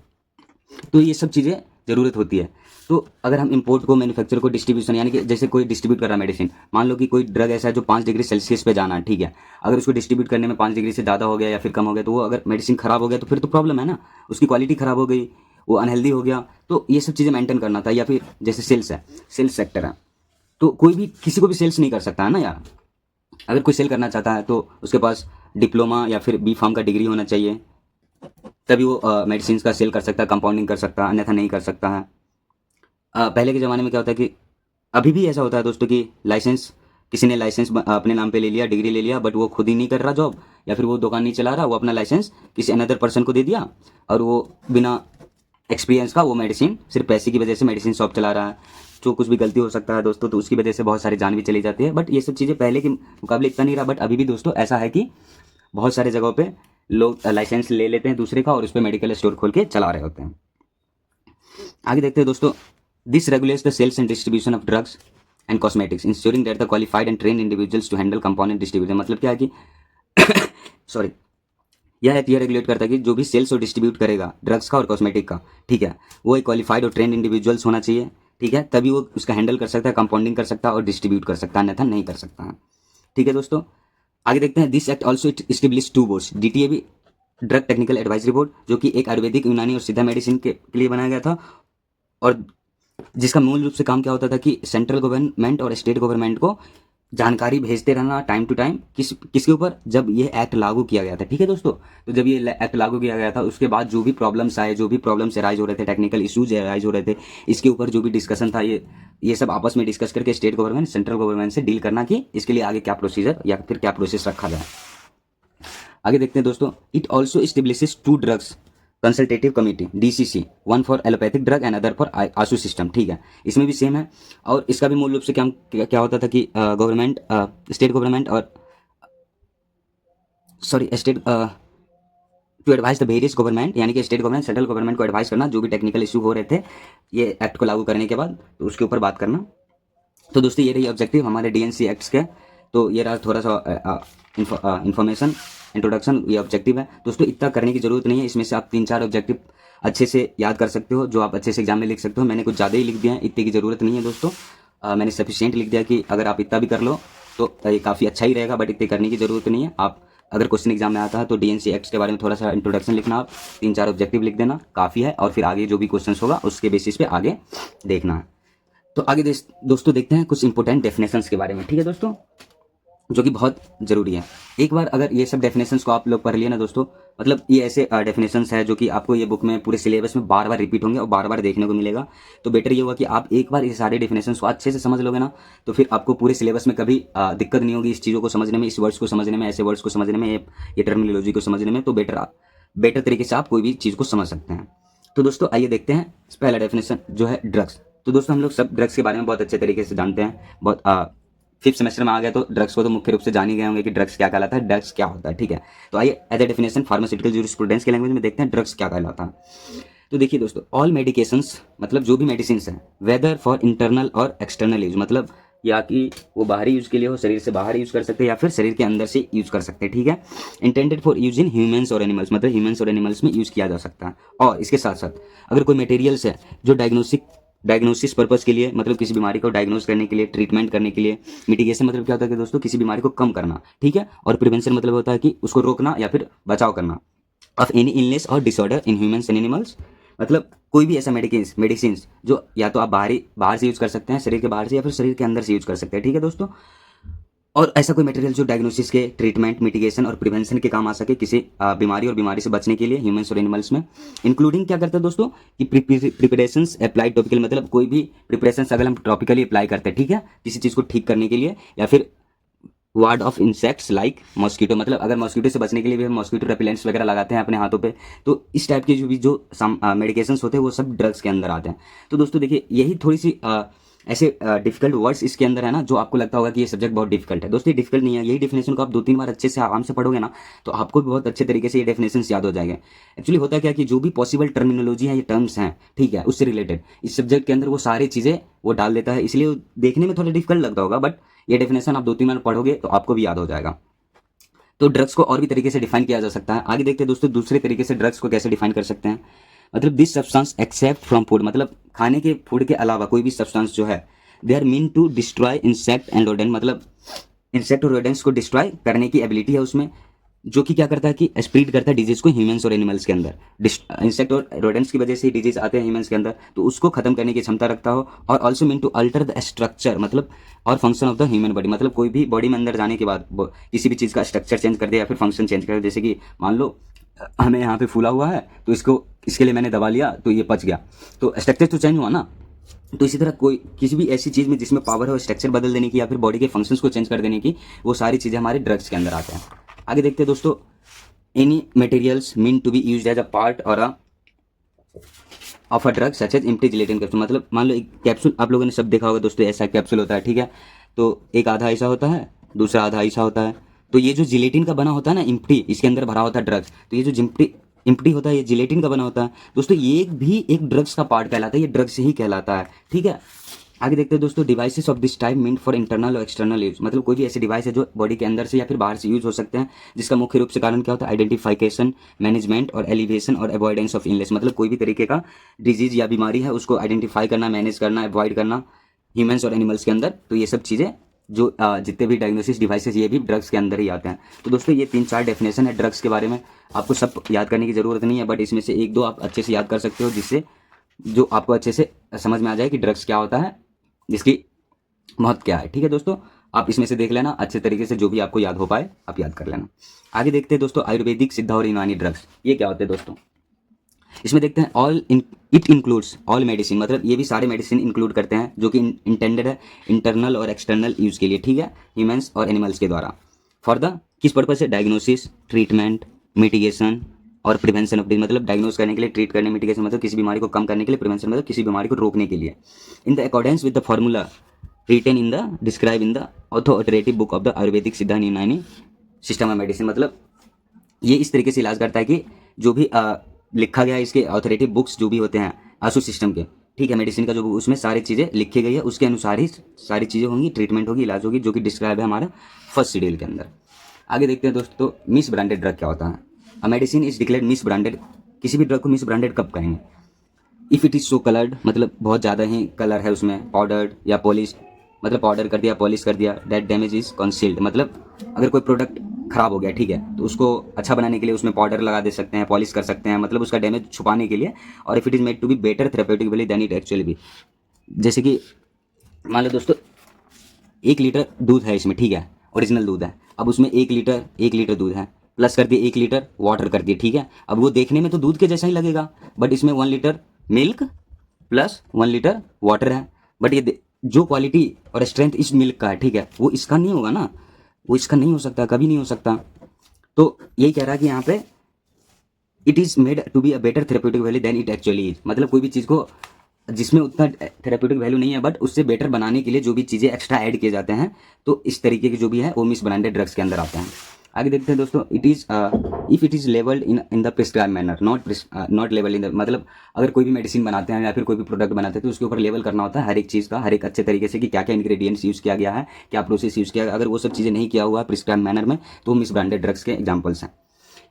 तो ये सब चीज़ें ज़रूरत होती है। तो अगर हम इंपोर्ट को, मैन्युफैक्चर को, डिस्ट्रीब्यूशन, यानी कि जैसे कोई डिस्ट्रीब्यूट कर रहा है मेडिसिन, मान लो कि कोई ड्रग ऐसा है जो 5 डिग्री सेल्सियस पे जाना है, ठीक है, अगर उसको डिस्ट्रीब्यूट करने में 5 डिग्री से ज़्यादा हो गया या फिर कम हो गया तो वो अगर मेडिसिन ख़राब हो गया तो फिर तो प्रॉब्लम है ना, उसकी क्वालिटी ख़राब हो गई, वो अनहेल्दी हो गया। तो ये सब चीज़ें मेंटेन करना था। या फिर जैसे सेल्स सेक्टर है, तो कोई भी किसी को भी सेल्स नहीं कर सकता है ना यार। अगर कोई सेल करना चाहता है तो उसके पास डिप्लोमा या फिर बी फार्म का डिग्री होना चाहिए, तभी वो मेडिसिन का सेल कर सकता है, कंपाउंडिंग कर सकता है, अन्यथा नहीं कर सकता है। पहले के ज़माने में क्या होता है कि अभी भी ऐसा होता है दोस्तों कि लाइसेंस, किसी ने लाइसेंस अपने नाम पे ले लिया, डिग्री ले लिया, बट वो खुद ही नहीं कर रहा जॉब, या फिर वो दुकान नहीं चला रहा, वो अपना लाइसेंस किसी अनदर पर्सन को दे दिया और वो बिना एक्सपीरियंस का वो मेडिसिन, सिर्फ पैसे की वजह से मेडिसिन शॉप चला रहा है। जो कुछ भी गलती हो सकता है दोस्तों, तो उसकी वजह से बहुत सारी जान भी चली जाती है। बट ये सब चीज़ें पहले के मुकाबले इतना नहीं रहा, बट अभी भी दोस्तों ऐसा है कि बहुत सारे जगहों पे लोग लाइसेंस ले लेते हैं दूसरे का और उस पर मेडिकल स्टोर खोल के चला रहे होते हैं। आगे देखते हैं दोस्तों, this regulates the sales and distribution of drugs and cosmetics ensuring that the qualified and train individuals to handle component distribution. मतलब क्या है कि सॉरी, यह है कि यह रेगुलेट करता है कि जो भी सेल्स और डिस्ट्रीब्यूट करेगा ड्रग्स का और कॉस्मेटिक का, ठीक है, वो एक क्वालिफाइड और ट्रेंड इंडिविजुअल्स होना चाहिए, ठीक है, तभी वो उसका हैंडल कर सकता है, कंपाउंडिंग कर सकता है और डिस्ट्रीब्यूट कर सकता है, अन्यथा नहीं कर सकता है। ठीक है दोस्तों, आगे देखते हैं, this act also establish 2 boards, DTAB drug technical advisory board, जो कि एक आयुर्वेदिक, यूनानी और सिद्धा मेडिसिन के लिए बनाया गया था, और जिसका मूल रूप से काम क्या होता था कि सेंट्रल गवर्नमेंट और स्टेट गवर्नमेंट को जानकारी भेजते रहना टाइम टू टाइम, किसके ऊपर, जब ये एक्ट लागू किया गया था। ठीक है दोस्तों, तो जब ये एक्ट लागू किया गया था उसके बाद जो भी प्रॉब्लम्स आए, जो भी प्रॉब्लम्स राइज हो रहे थे, टेक्निकल इश्यूज राइज हो रहे थे, इसके ऊपर जो भी डिस्कशन था, ये सब आपस में डिस्कस करके स्टेट गवर्नमेंट सेंट्रल गवर्नमेंट से डील करना कि इसके लिए आगे क्या प्रोसीजर या फिर क्या प्रोसेस रखा जाए। आगे देखते हैं दोस्तों, it also establishes 2 drugs consultative committee, DCC, one for allopathic drug and other for ASU system. ठीक है, इसमें भी सेम है, और इसका भी मूल रूप से क्या होता था कि गवर्नमेंट, स्टेट गवर्नमेंट और sorry state to advise the various government, यानी कि स्टेट गवर्नमेंट सेंट्रल गवर्नमेंट को एडवाइस करना जो भी टेक्निकल इशू हो रहे थे ये एक्ट को लागू करने के बाद, तो उसके ऊपर बात करना। तो दोस्तों ये रही ऑब्जेक्टिव हमारे DNC एक्ट्स के। तो ये रहा थोड़ा सा इन्फॉर्मेशन इंट्रोडक्शन, ये ऑब्जेक्टिव है दोस्तों, इतना करने की जरूरत नहीं है। इसमें से आप 3-4 ऑब्जेक्टिव अच्छे से याद कर सकते हो, जो आप अच्छे से एग्जाम में लिख सकते हो। मैंने कुछ ज़्यादा ही लिख दिया है, इतने की ज़रूरत नहीं है दोस्तों। मैंने सफिशिएंट लिख दिया कि अगर आप इतना भी कर लो तो ये काफ़ी अच्छा ही रहेगा, बट इतने करने की ज़रूरत नहीं है। आप अगर क्वेश्चन एग्जाम में आता है तो DNC एक्ट्स के बारे में थोड़ा सा इंट्रोडक्शन लिखना, आप 3-4 ऑब्जेक्टिव लिख देना काफ़ी है, और फिर आगे जो भी क्वेश्चन होगा उसके बेसिस पे आगे देखना है। तो आगे दोस्तों देखते हैं कुछ इंपॉर्टेंट डेफिनेशंस के बारे में। ठीक है दोस्तों, जो कि बहुत ज़रूरी है। एक बार अगर ये सब डेफिनेशंस को आप लोग पढ़ लिए ना दोस्तों, मतलब ये ऐसे डेफिनेशंस है जो कि आपको ये बुक में पूरे सिलेबस में बार बार रिपीट होंगे और बार बार देखने को मिलेगा। तो बेटर ये होगा कि आप एक बार ये सारे डेफिनेशंस को अच्छे से समझ लोगे ना, तो फिर आपको पूरे सिलेबस में कभी दिक्कत नहीं होगी इस चीज़ों को समझने में, इस वर्ड्स को समझने में, ऐसे वर्ड्स को समझने में, ये टर्मिनोलॉजी को समझने में। तो बेटर तरीके से आप कोई भी चीज़ को समझ सकते हैं। तो दोस्तों आइए देखते हैं पहला डेफिनेशन जो है ड्रग्स। तो दोस्तों हम लोग सब ड्रग्स के बारे में बहुत अच्छे तरीके से जानते हैं, बहुत 5th सेमेस्टर में आ गया तो ड्रग्स को तो मुख्य रूप से जान ही गए होंगे कि ड्रग्स क्या कहलाता है, ड्रग्स क्या होता है। ठीक है, तो आइए as a definition pharmaceutical jurisprudence के लैंग्वेज में देखते हैं ड्रग्स क्या कहलाता है। तो देखिए दोस्तों, ऑल मेडिकेशंस, मतलब जो भी मेडिसिन हैं, वेदर फॉर इंटरनल और एक्सटर्नल यूज, मतलब या कि वो बाहरी यूज के लिए हो, शरीर से बाहर यूज कर सकते हैं या फिर शरीर के अंदर से यूज कर सकते हैं। ठीक है, intended for use in humans और एनिमल्स, मतलब ह्यूमंस और एनिमल्स में यूज किया जा सकता है। और इसके साथ साथ अगर कोई मटेरियल्स है जो डायग्नोसिस पर्पस के लिए, मतलब किसी बीमारी को डायग्नोस करने के लिए, ट्रीटमेंट करने के लिए, मिटिगेशन मतलब क्या होता है कि दोस्तों किसी बीमारी को कम करना, ठीक है, और प्रिवेंशन मतलब होता है कि उसको रोकना या फिर बचाव करना, ऑफ एनी इलनेस और disorder in humans and animals, मतलब कोई भी ऐसा मेडिसिन जो या तो आप बाहर से यूज कर सकते हैं, शरीर के बाहर से, या फिर शरीर के अंदर से यूज कर सकते हैं। ठीक है दोस्तों, और ऐसा कोई मटेरियल जो डायग्नोसिस के, ट्रीटमेंट, मिटिगेशन और प्रिवेंशन के काम आ सके किसी बीमारी और बीमारी से बचने के लिए ह्यूमंस और एनिमल्स में, इंक्लूडिंग क्या करता है दोस्तों कि प्रिपरेशंस अप्लाइड टॉपिकल, मतलब कोई भी प्रिपरेशंस अगर हम टॉपिकली अप्लाई करते हैं, ठीक है, किसी चीज़ को ठीक करने के लिए, या फिर ward of insects like mosquito, मतलब अगर मॉस्किटो से बचने के लिए भी हम मॉस्किटो रेपिलेंट्स वगैरह लगाते हैं अपने हाथों पे, तो इस टाइप के जो मेडिकेशंस होते हैं वो सब ड्रग्स के अंदर आते हैं। तो दोस्तों देखिए, यही थोड़ी सी ऐसे डिफिकल्ट वर्ड्स इसके अंदर है ना, जो आपको लगता होगा कि ये सब्जेक्ट बहुत डिफिकल्ट है। दोस्तों ये डिफिकल्ट नहीं है, यही डेफिनेशन को आप 2-3 बार अच्छे से आराम से पढ़ोगे ना, तो आपको भी बहुत अच्छे तरीके से ये डेफिनेशन याद हो जाएंगे। एक्चुअली होता क्या कि जो भी पॉसिबल टर्मिनोलॉजी है, ये टर्म्स हैं, ठीक है, उससे रिलेटेड इस सब्जेक्ट के अंदर वो सारी चीज़ें वो डाल देता है, इसलिए देखने में थोड़ा डिफिकल्ट लगता होगा, बट ये डेफिनेशन आप 2-3 बार पढ़ोगे तो आपको भी याद हो जाएगा। तो ड्रग्स को और भी तरीके से डिफाइन किया जा सकता है। आगे देखते हैं दोस्तों दूसरे तरीके से ड्रग्स को कैसे डिफाइन कर सकते हैं। मतलब this substance except from food, मतलब खाने के फूड के अलावा कोई भी सब्सटेंस जो है, they are mean to destroy insect and rodent, मतलब इंसेक्ट और रोडेंट्स को डिस्ट्रॉय करने की एबिलिटी है उसमें, जो कि क्या करता है कि स्प्रेड करता है डिजीज को ह्यूमंस और एनिमल्स के अंदर। इंसेक्ट और रोडेंट्स की वजह से डिजीज आते हैं ह्यूमंस के अंदर, तो उसको खत्म करने की क्षमता रखता हो। और also mean to alter the structure, मतलब और function of the human body, मतलब कोई भी बॉडी में अंदर जाने के बाद किसी भी चीज़ का स्ट्रक्चर चेंज कर दे या फिर फंक्शन चेंज कर दे। जैसे कि मान लो हमें यहाँ पे फूला हुआ है, तो इसके लिए मैंने दबा लिया तो ये पच गया, तो स्ट्रक्चर तो चेंज हुआ ना, तो इसी तरह कोई किसी भी ऐसी चीज़ में जिसमें पावर है स्ट्रक्चर बदल देने की या फिर बॉडी के फंक्शंस को चेंज कर देने की, वो सारी चीज़ें हमारे ड्रग्स के अंदर आते हैं। आगे देखते हैं दोस्तों, any materials meant to be used as a part or a of a drug such as empty gelatin capsule. मतलब मान लो एक कैप्सूल आप लोगों ने सब देखा होगा दोस्तों, ऐसा कैप्सूल होता है, ठीक है। तो एक आधा ऐसा होता है, दूसरा आधा ऐसा होता है। तो ये जो जिलेटिन का बना होता है ना, इम्प्टी, इसके अंदर भरा होता है ड्रग्स। तो ये जो जिम्प्टी इम्प्टी होता है, ये जिलेटिन का बना होता है दोस्तों। ये भी एक ड्रग्स का पार्ट कहलाता है, ये ड्रग्स ही कहलाता है, ठीक है। आगे देखते हैं दोस्तों, devices of this type mean for internal और एक्सटर्नल यूज। मतलब कोई भी ऐसे डिवाइस है जो बॉडी के अंदर से या फिर बाहर से यूज हो सकते हैं, जिसका मुख्य रूप से कारण क्या होता है, आइडेंटिफिकेशन, मैनेजमेंट और एलिवेशन और अवॉइडेंस ऑफ इलनेस। मतलब कोई भी तरीके का डिजीज या बीमारी है उसको आइडेंटिफाई करना, मैनेज करना, अवॉइड करना ह्यूमंस और एनिमल्स के अंदर। तो ये सब चीज़ें जो जितने भी डायग्नोसिस डिवाइसेस, ये भी ड्रग्स के अंदर ही आते हैं। तो दोस्तों ये 3-4 डेफिनेशन है ड्रग्स के बारे में। आपको सब याद करने की ज़रूरत नहीं है, बट इसमें से 1-2 आप अच्छे से याद कर सकते हो, जिससे जो आपको अच्छे से समझ में आ जाए कि ड्रग्स क्या होता है, जिसकी महत्व क्या है, ठीक है दोस्तों। आप इसमें से देख लेना अच्छे तरीके से, जो भी आपको याद हो पाए आप याद कर लेना। आगे देखते हैं दोस्तों, आयुर्वेदिक, सिद्ध और यूनानी ड्रग्स, ये क्या होते हैं दोस्तों। इसमें देखते हैं इट इंक्लूड्स ऑल मेडिसिन। मतलब ये भी सारे मेडिसिन इंक्लूड करते हैं जो कि इंटेंडेड है इंटरनल और एक्सटर्नल यूज के लिए, ठीक है, ह्यूमंस और एनिमल्स के द्वारा। फॉर द किस पर्पज से, डायग्नोसिस, ट्रीटमेंट, मिटिगेशन और प्रिवेंशन ऑफ डिजीज। मतलब डायग्नोस करने के लिए, ट्रीट करने, मिटिगेशन मतलब किसी बीमारी को कम करने के लिए, प्रिवेंशन मतलब किसी बीमारी को रोकने के लिए। In the accordance with the formula written in the describe in the authoritative book of the Ayurvedic, Siddha and यूनानी सिस्टम ऑफ मेडिसिन। मतलब ये इस तरीके से इलाज करता है कि जो भी लिखा गया है इसके ऑथोरिटेटिव बुक्स जो भी होते हैं आशु सिस्टम के, ठीक है, मेडिसिन का जो उसमें सारी चीज़ें लिखी गई है, उसके अनुसार ही सारी चीज़ें होंगी, ट्रीटमेंट होगी, इलाज होगी, जो कि डिस्क्राइब है हमारा फर्स्ट शेड्यूल के अंदर। आगे देखते हैं दोस्तों, मिस ब्रांडेड ड्रग क्या होता है। A medicine is declared miss branded. किसी भी ड्रग को मिस ब्रांडेड कब कहेंगे, if it is so coloured, मतलब बहुत ज़्यादा ही कलर है उसमें, पाउडर्ड या पॉलिश, मतलब पाउडर कर दिया, पॉलिश कर दिया, दैट डैमेज इज कंसील्ड। मतलब अगर कोई प्रोडक्ट खराब हो गया, ठीक है, तो उसको अच्छा बनाने के लिए उसमें पाउडर लगा दे सकते हैं, पॉलिश कर सकते हैं, मतलब उसका डैमेज छुपाने के लिए। और if it is made to be better therapeutically than it actually be. जैसे कि मान लो दोस्तों 1 लीटर दूध है इसमें, ठीक है, ओरिजिनल दूध है। अब उसमें 1 लीटर दूध है, प्लस कर दिए 1 लीटर वाटर कर दिए, ठीक है। अब वो देखने में तो दूध के जैसा ही लगेगा, बट इसमें 1 litre milk plus 1 litre water है। बट ये जो क्वालिटी और स्ट्रेंथ इस मिल्क का है, ठीक है, वो इसका नहीं होगा ना, वो इसका नहीं हो सकता, कभी नहीं हो सकता। तो यही कह रहा है कि यहाँ पे it is made to be a better therapeutic value than it actually is. मतलब कोई भी चीज़ को जिसमें उतना थेरेप्यूटिक वैल्यू नहीं है, बट उससे बेटर बनाने के लिए जो भी चीज़ें एक्स्ट्रा ऐड किए जाते हैं, तो इस तरीके के जो भी है वो मिस ब्रांडेड ड्रग्स के अंदर आते हैं। आगे देखते हैं दोस्तों, it is if it is labelled in the prescribe manner, not labelled in the. मतलब अगर कोई भी मेडिसिन बनाते हैं या फिर कोई भी प्रोडक्ट बनाते हैं, तो उसके ऊपर लेवल करना होता है हर एक चीज़ का, हर एक अच्छे तरीके से, कि क्या क्या इंग्रेडिएंट्स यूज़ किया गया है, क्या प्रोसेस यूज़ किया गया। अगर वो सब चीज़ें नहीं किया हुआ प्रिस्क्राइब मैनर में, तो मिस ब्रांडेड ड्रग्स के एग्जाम्पल्स हैं।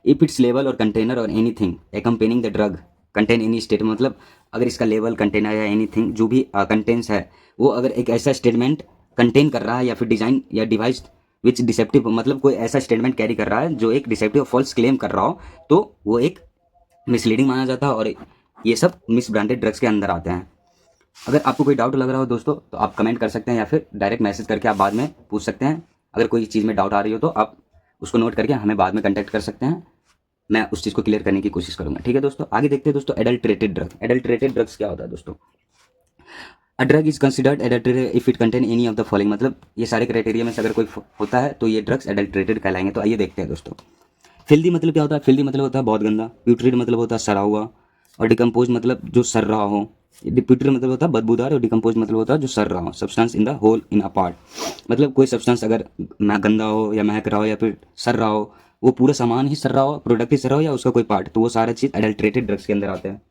इफ इट्स लेवल or container or anything accompanying the drug contain any statement. मतलब अगर इसका लेवल, कंटेनर या एनीथिंग जो भी कंटेंस है, वो अगर एक ऐसा स्टेटमेंट कंटेन कर रहा है, या फिर डिजाइन या डिवाइस विच डिसेप्टिव, मतलब कोई ऐसा स्टेटमेंट कैरी कर रहा है जो एक डिसेप्टिव फॉल्स क्लेम कर रहा हो, तो वो एक मिसलीडिंग माना जाता है, और ये सब मिस ब्रांडेड ड्रग्स के अंदर आते हैं। अगर आपको कोई डाउट लग रहा हो दोस्तों, तो आप कमेंट कर सकते हैं, या फिर डायरेक्ट मैसेज करके आप बाद में पूछ सकते हैं। अगर कोई चीज़ में डाउट आ रही हो तो आप उसको नोट करके हमें बाद में कंटेक्ट कर सकते हैं, मैं उस चीज़ को क्लियर करने की कोशिश करूंगा, ठीक है दोस्तों। आगे देखते हैं दोस्तों, एडल्ट्रेटेड ड्रग। एडल्ट्रेटेड ड्रग्स क्या होता है दोस्तों। अ drug is considered adulterated if it contain any of the following. मतलब ये सारे क्राइटेरिया में से अगर कोई होता है तो ये ड्रग्स एडल्ट्रेटेड कहलाएंगे। तो आइए देखते हैं दोस्तों, फिल्दी मतलब क्या होता है। फिल्दी मतलब होता है बहुत गंदा। प्यूट्रिड मतलब होता है सड़ा हुआ। और डिकम्पोज मतलब जो सड़ रहा हो। प्यूट्रिड मतलब होता है बदबूदार, और डिकम्पोज मतलब होता है जो सड़ रहा हो। Substance in the whole in a part, मतलब कोई सब्सटेंस अगर गंदा हो या महक रहा हो या फिर सड़ रहा हो, वो पूरा सामान ही सड़ रहा हो, प्रोडक्ट ही सड़ रहा हो, या उसका कोई पार्ट, तो वो सारा चीज़ एडल्ट्रेटेड ड्रग्स के अंदर आता है।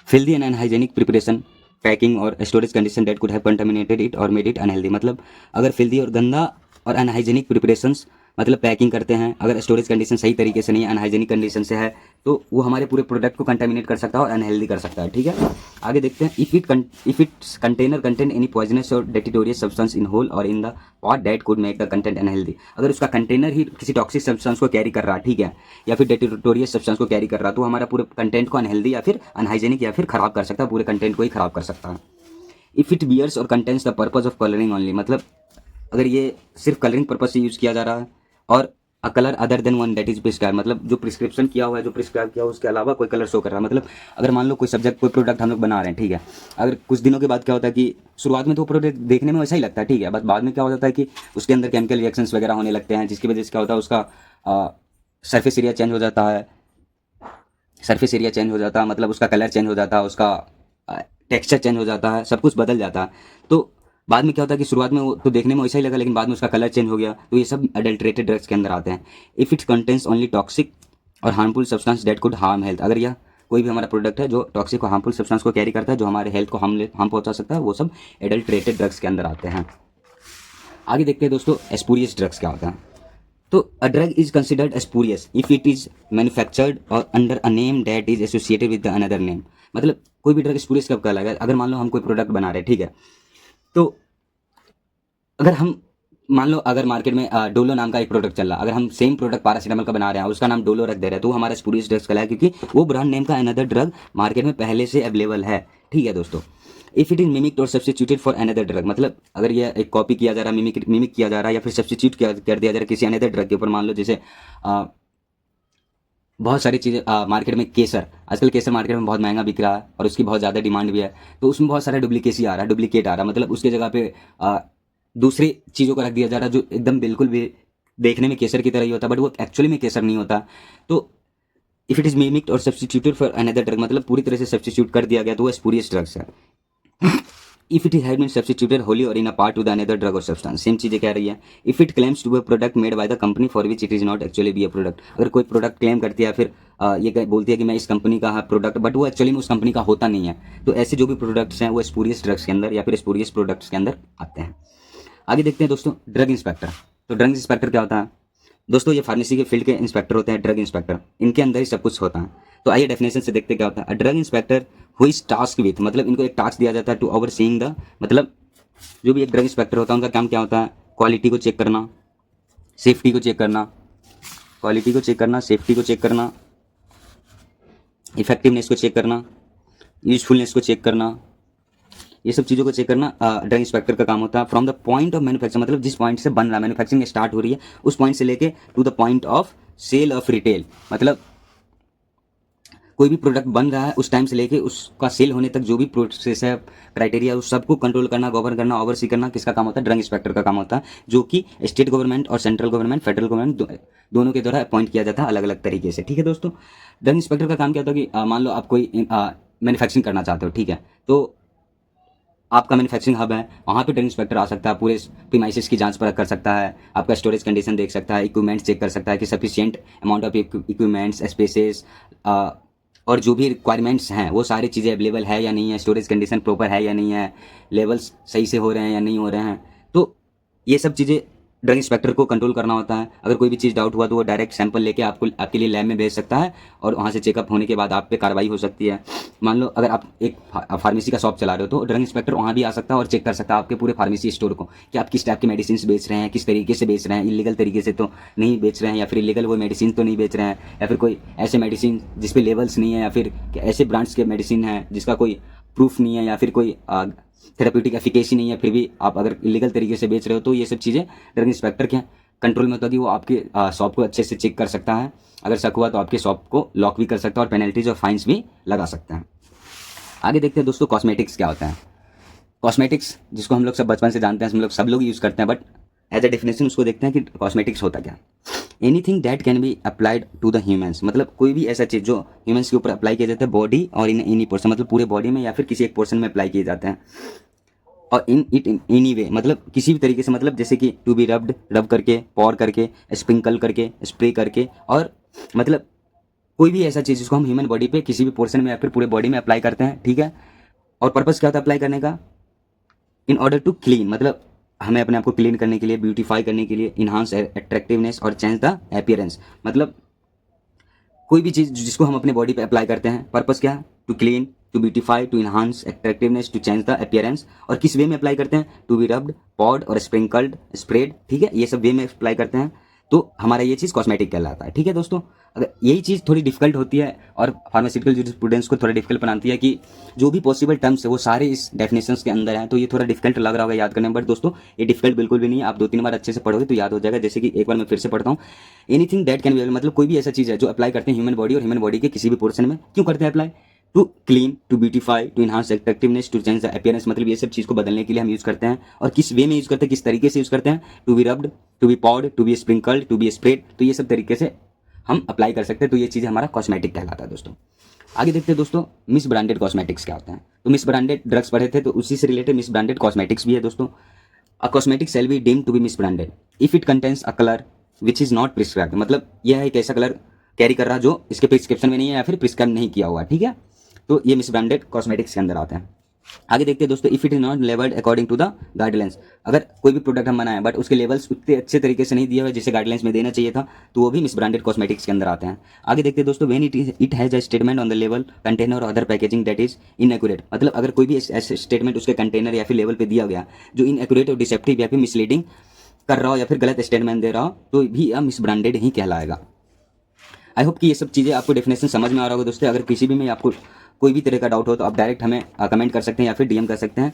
Filthy and unhygienic preparation, packing or storage condition that could have contaminated it or made it unhealthy. मतलब अगर फिल्दी और गंदा और अनहाइजेनिक प्रिपरेशंस, मतलब पैकिंग करते हैं, अगर स्टोरेज कंडीशन सही तरीके से नहीं है, अनहाइजेनिक कंडीशन से है, तो वो हमारे पूरे प्रोडक्ट को कंटामिनेट कर सकता है और अनहेल्दी कर सकता है, ठीक है। आगे देखते हैं, if it's container contain any poisonous और डेटिटोरियस सब्सटेंस इन होल और in the pot that could make the content unhealthy. अगर उसका कंटेनर ही किसी टॉक्सिक सब्सटेंस को कैरी कर रहा है, ठीक है, या फिर डेटिटोरियस सब्सटेंस को कैरी कर रहा है, तो हमारा पूरे कंटेंट को अनहेल्दी या फिर अनहाइजेनिक या फिर खराब कर सकता है, पूरे कंटेंट को ही खराब कर सकता है। इफ इट बियर्स और contains the purpose of colouring only, मतलब अगर ये सिर्फ कलरिंग पर्पज से यूज़ किया जा रहा है और a colour other than one that is prescribe, मतलब जो प्रिस्क्रिप्शन किया हुआ है, जो प्रिस्क्राइब किया हुआ है उसके अलावा कोई कलर शो कर रहा है। मतलब अगर मान लो कोई सब्जेक्ट, कोई प्रोडक्ट हम लोग बना रहे हैं, ठीक है, अगर कुछ दिनों के बाद क्या होता है कि शुरुआत में तो प्रोडक्ट देखने में वैसा ही लगता है, ठीक है, बस बाद में क्या हो जाता है कि उसके अंदर केमिकल रिएक्शंस वगैरह होने लगते हैं, जिसकी वजह से क्या होता है उसका सरफेस एरिया चेंज हो जाता है, सरफेस एरिया चेंज हो जाता है, मतलब उसका कलर चेंज हो जाता है, उसका टेक्सचर चेंज हो जाता है, सब कुछ बदल जाता है। तो बाद में क्या होता है कि शुरुआत में वो तो देखने में वैसा ही लगा, लेकिन बाद में उसका कलर चेंज हो गया, तो ये सब अडल्ट्रेटेड ड्रग्स के अंदर आते हैं। If it contains only toxic or harmful substance that could harm health, अगर यह कोई भी हमारा प्रोडक्ट है जो टॉक्सिक और हार्मफुल सब्सटेंस को कैरी करता है, जो हमारे हेल्थ को हार्म पहुंचा सकता है, वो सब एडल्ट्रेटेड ड्रग्स के अंदर आते हैं। आगे देखते हैं दोस्तों स्पूरियस ड्रग्स क्या होता है। तो a drug is considered spurious if it is manufactured or under a name that is associated with another name, मतलब कोई भी ड्रग स्पूरियस कब कहलाएगा, अगर मान लो हम कोई प्रोडक्ट बना रहे हैं, ठीक है, तो अगर हम मान लो अगर मार्केट में डोलो नाम का एक प्रोडक्ट चल रहा है, अगर हम सेम प्रोडक्ट पैरासीटामोल का बना रहे हैं, उसका नाम डोलो रख दे रहे हैं, तो वो हमारा स्पूरियस ड्रग्स कहलाएगा, क्योंकि वो ब्रांड नेम का अनदर ड्रग मार्केट में पहले से अवेलेबल है। ठीक है दोस्तों, इफ इट इज मिमिक्ड और सब्सटीट्यूटेड फॉर अनदर ड्रग, मतलब अगर ये एक कॉपी किया जा रहा है, मिमिक किया जा रहा है, या फिर सब्सटीट्यूट कर दिया जा रहा है किसी अनदर ड्रग के ऊपर। मान लो जैसे बहुत सारी चीज़ें मार्केट में, केसर, आजकल केसर मार्केट में बहुत महंगा बिक रहा है और उसकी बहुत ज़्यादा डिमांड भी है, तो उसमें बहुत सारा डुप्लीकेसी आ रहा है, डुप्लीकेट आ रहा है, मतलब उसके जगह पे दूसरी चीज़ों को रख दिया जा रहा है जो एकदम बिल्कुल भी देखने में केसर की तरह ही होता है, बट वो एक्चुअली में केसर नहीं होता। तो इफ इट इज मिमिक्ड और सब्सटीट्यूटेड फॉर अनदर ड्रग, मतलब पूरी तरह से सब्सटीट्यूट कर दिया गया, तो वो स्पूरियस ड्रग्स है। If it had been substituted wholly or in a part to the another drug or substance, same चीजें कह रही है। If it claims to be product made by the company for which it is not actually be a product, अगर कोई प्रोडक्ट क्लेम करती है, फिर ये बोलती है कि मैं इस कंपनी का है प्रोडक्ट, बट वो एक्चुअली में उस कंपनी का होता नहीं है, तो ऐसे जो भी प्रोडक्ट्स हैं वो स्पूरियस ड्रग्स के अंदर या फिर स्पूरियस प्रोडक्ट्स के अंदर आते हैं। आगे देखते हैं दोस्तों ड्रग इंस्पेक्टर। तो ड्रग इंस्पेक्टर क्या होता है दोस्तों, ये फार्मेसी के फील्ड के इंस्पेक्टर होते हैं ड्रग इंस्पेक्टर, इनके अंदर ही सब कुछ होता है। तो आइए डेफिनेशन से देखते क्या होता है। Drug inspector who is task with, मतलब इनको एक टास्क दिया जाता है टू ओवर सीइंग द, मतलब जो भी एक ड्रग इंस्पेक्टर होता है उनका काम क्या होता है, क्वालिटी को चेक करना, सेफ्टी को चेक करना, क्वालिटी को चेक करना, सेफ्टी को चेक करना, इफेक्टिवनेस को चेक करना, यूजफुलनेस को चेक करना, ये सब चीज़ों को चेक करना ड्रग इंस्पेक्टर का काम होता है। From the point of manufacture, मतलब जिस पॉइंट से बन रहा है, मैन्युफैक्चरिंग स्टार्ट हो रही है उस पॉइंट से लेके to the point of sale of retail, मतलब कोई भी प्रोडक्ट बन रहा है उस टाइम से लेके उसका सेल होने तक जो भी प्रोसेस है, क्राइटेरिया, उस सबको कंट्रोल करना, गवर्न करना, ओवरसी करना किसका काम होता है, ड्रग इंस्पेक्टर का काम होता है, जो कि स्टेट गवर्नमेंट और सेंट्रल गवर्नमेंट, फेडरल गवर्नमेंट दोनों के द्वारा अपॉइंट किया जाता है अलग अलग तरीके से। ठीक है दोस्तों, ड्रग इंस्पेक्टर का काम क्या होता है कि मान लो आप कोई मैन्युफैक्चरिंग करना चाहते हो, ठीक है, तो आपका मैन्युफैक्चरिंग हब है, वहाँ पे ड्रग इंस्पेक्टर आ सकता है, पूरे प्रीमाइसेस की जांच परख कर सकता है, आपका स्टोरेज कंडीशन देख सकता है, इक्विपमेंट्स चेक कर सकता है कि sufficient amount of equipments, spaces और जो भी रिक्वायरमेंट्स हैं वो सारी चीज़ें अवेलेबल है या नहीं है, स्टोरेज कंडीशन प्रॉपर है या नहीं है, लेवल्स सही से हो रहे हैं या नहीं हो रहे हैं, तो ये सब चीज़ें ड्रग इंस्पेक्टर को कंट्रोल करना होता है। अगर कोई भी चीज़ डाउट हुआ तो वो डायरेक्ट सैंपल लेके आपके लिए लैब में भेज सकता है और वहाँ से चेकअप होने के बाद आप पे कार्रवाई हो सकती है। मान लो अगर आप एक फार्मेसी का शॉप चला रहे हो तो ड्रग इंस्पेक्टर वहाँ भी आ सकता है और चेक कर सकता है आपके पूरे फार्मेसी स्टोर को कि आप किस टाइप की मेडिसिन बेच रहे हैं, किस तरीके से बेच रहे हैं, इलीगल तरीके से तो नहीं बेच रहे हैं, या फिर इलीगल वो मेडिसिन तो नहीं बेच रहे हैं, या फिर कोई ऐसे मेडिसिन जिस पे लेवल्स नहीं है, या फिर ऐसे ब्रांड्स के मेडिसिन है जिसका कोई प्रूफ नहीं है, या फिर कोई थेराप्यूटिक एफिकेसी नहीं है, फिर भी आप अगर इलीगल तरीके से बेच रहे हो, तो ये सब चीज़ें ड्रग इंस्पेक्टर के कंट्रोल में होता है कि वो आपके शॉप को अच्छे से चेक कर सकता है। अगर शक हुआ तो आपके शॉप को लॉक भी कर सकता है और पेनल्टीज और फाइन्स भी लगा सकता है। आगे देखते हैं दोस्तों कॉस्मेटिक्स क्या होता है। कॉस्मेटिक्स जिसको हम लोग सब बचपन से जानते हैं, हम लोग सब लोग यूज़ करते हैं, बट एज अ डेफिनेशन उसको देखते हैं कि कॉस्मेटिक्स होता क्या। Anything that can be applied to the humans, मतलब कोई भी ऐसा चीज़ जो ह्यूमंस के ऊपर अप्लाई किया जाता है, बॉडी और इन एनी पोर्सन, मतलब पूरे बॉडी में या फिर किसी एक पोर्सन में अप्लाई किए जाते हैं, और in it in any way, मतलब किसी भी तरीके से, मतलब जैसे कि टू बी रब करके, पॉर करके, स्प्रिंकल करके, स्प्रे करके, और मतलब कोई भी ऐसा चीज़ जिसको हम ह्यूमन बॉडी पे किसी भी पोर्शन में या फिर पूरे बॉडी में अप्लाई करते हैं। ठीक है, और पर्पस क्या होता है अप्लाई करने का, इन ऑर्डर टू क्लीन, मतलब हमें अपने आप को क्लीन करने के लिए, ब्यूटीफाई करने के लिए, इन्हांस अट्रैक्टिवनेस और चेंज द अपीयरेंस, मतलब कोई भी चीज़ जिसको हम अपने बॉडी पे अप्लाई करते हैं, पर्पस क्या है, to clean, to beautify, to enhance attractiveness, to change the appearance, और किस वे में अप्लाई करते हैं, टू बी रब्ड, पॉड और स्प्रिंकल्ड, स्प्रेड। ठीक है, ये सब वे में अप्लाई करते हैं तो हमारा ये चीज़ कॉस्मेटिक कहलाता है। ठीक है दोस्तों, अगर यही चीज़ थोड़ी डिफिकल्ट होती है और फार्मास्यूटिकल जूरिस्प्रूडेंस को थोड़ा डिफिकल्ट बनाती है कि जो भी पॉसिबल टर्म्स है वो सारे इस डेफिनेशंस के अंदर हैं, तो ये थोड़ा डिफिकल्ट लग रहा होगा याद करने में, बट दोस्तों ये डिफिकल्ट बिल्कुल भी नहीं है। आप 2-3 बार अच्छे से पढ़ोगे तो याद हो जाएगा। जैसे कि एक बार मैं फिर से पढ़ता हूँ, एनीथिंग दैट कैन बी, मतलब कोई भी ऐसा चीज़ है जो अप्लाई करते हैं ह्यूमन बॉडी और ह्यूमन बॉडी के किसी भी पोर्शन में, क्यों करते हैं apply? To clean, to beautify, to enhance attractiveness, to change the appearance, मतलब ये सब चीज़ को बदलने के लिए हम यूज़ करते हैं। और किस वे में यूज़ करते हैं, किस तरीके से यूज़ करते हैं? To be rubbed, to be poured, to be sprinkled, to be spread, तो ये सब तरीके से हम अप्लाई कर सकते हैं। तो ये चीज़ हमारा कॉस्मेटिक कहलाता है दोस्तों। आगे देखते हैं दोस्तों मिस ब्रांडेड कॉस्मेटिक्स क्या होता है। तो मिस ब्रांडेड ड्रग्स पढ़े थे, तो उसी से रिलेटेड मिस ब्रांडेड कॉस्मेटिक्स भी है दोस्तों। A cosmetic shall be deemed to be misbranded if it contains a colour which is not prescribed, मतलब यह है एक ऐसा कलर कैरी कर रहा जो इसके प्रिस्क्रिप्शन में नहीं है या फिर प्रिस्क्राइब नहीं किया हुआ। ठीक है, तो ये मिस ब्रांडेड कॉस्मेटिक्स के अंदर आते हैं। आगे देखते हैं दोस्तों, if it is not labelled according to the guidelines, अगर कोई भी प्रोडक्ट हम बनाएं बट उसके लेवल्स उतने अच्छे तरीके से नहीं दिए हुए जिसे गाइडलाइंस में देना चाहिए था, तो वो भी मिस ब्रांडेड कॉस्मेटिक्स के अंदर आते हैं। आगे देखते हैं दोस्तों, when it has a statement on the लेवल, container or other packaging that is inaccurate, मतलब अगर कोई भी ऐसे स्टेटमेंट उसके कंटेनर या फिर लेवल पे दिया गया जो इनएक्यूरेट और डिसेप्टिव या फिर मिसलीडिंग कर रहा हो या फिर गलत स्टेटमेंट दे रहा हो, तो भी मिस ब्रांडेड ही कहलाएगा। आई होप कि ये सब चीज़ें आपको डेफिनेशन समझ में आ रहा होगा दोस्तों। अगर किसी भी में आपको कोई भी तरह का डाउट हो तो आप डायरेक्ट हमें कमेंट कर सकते हैं या फिर डीएम कर सकते हैं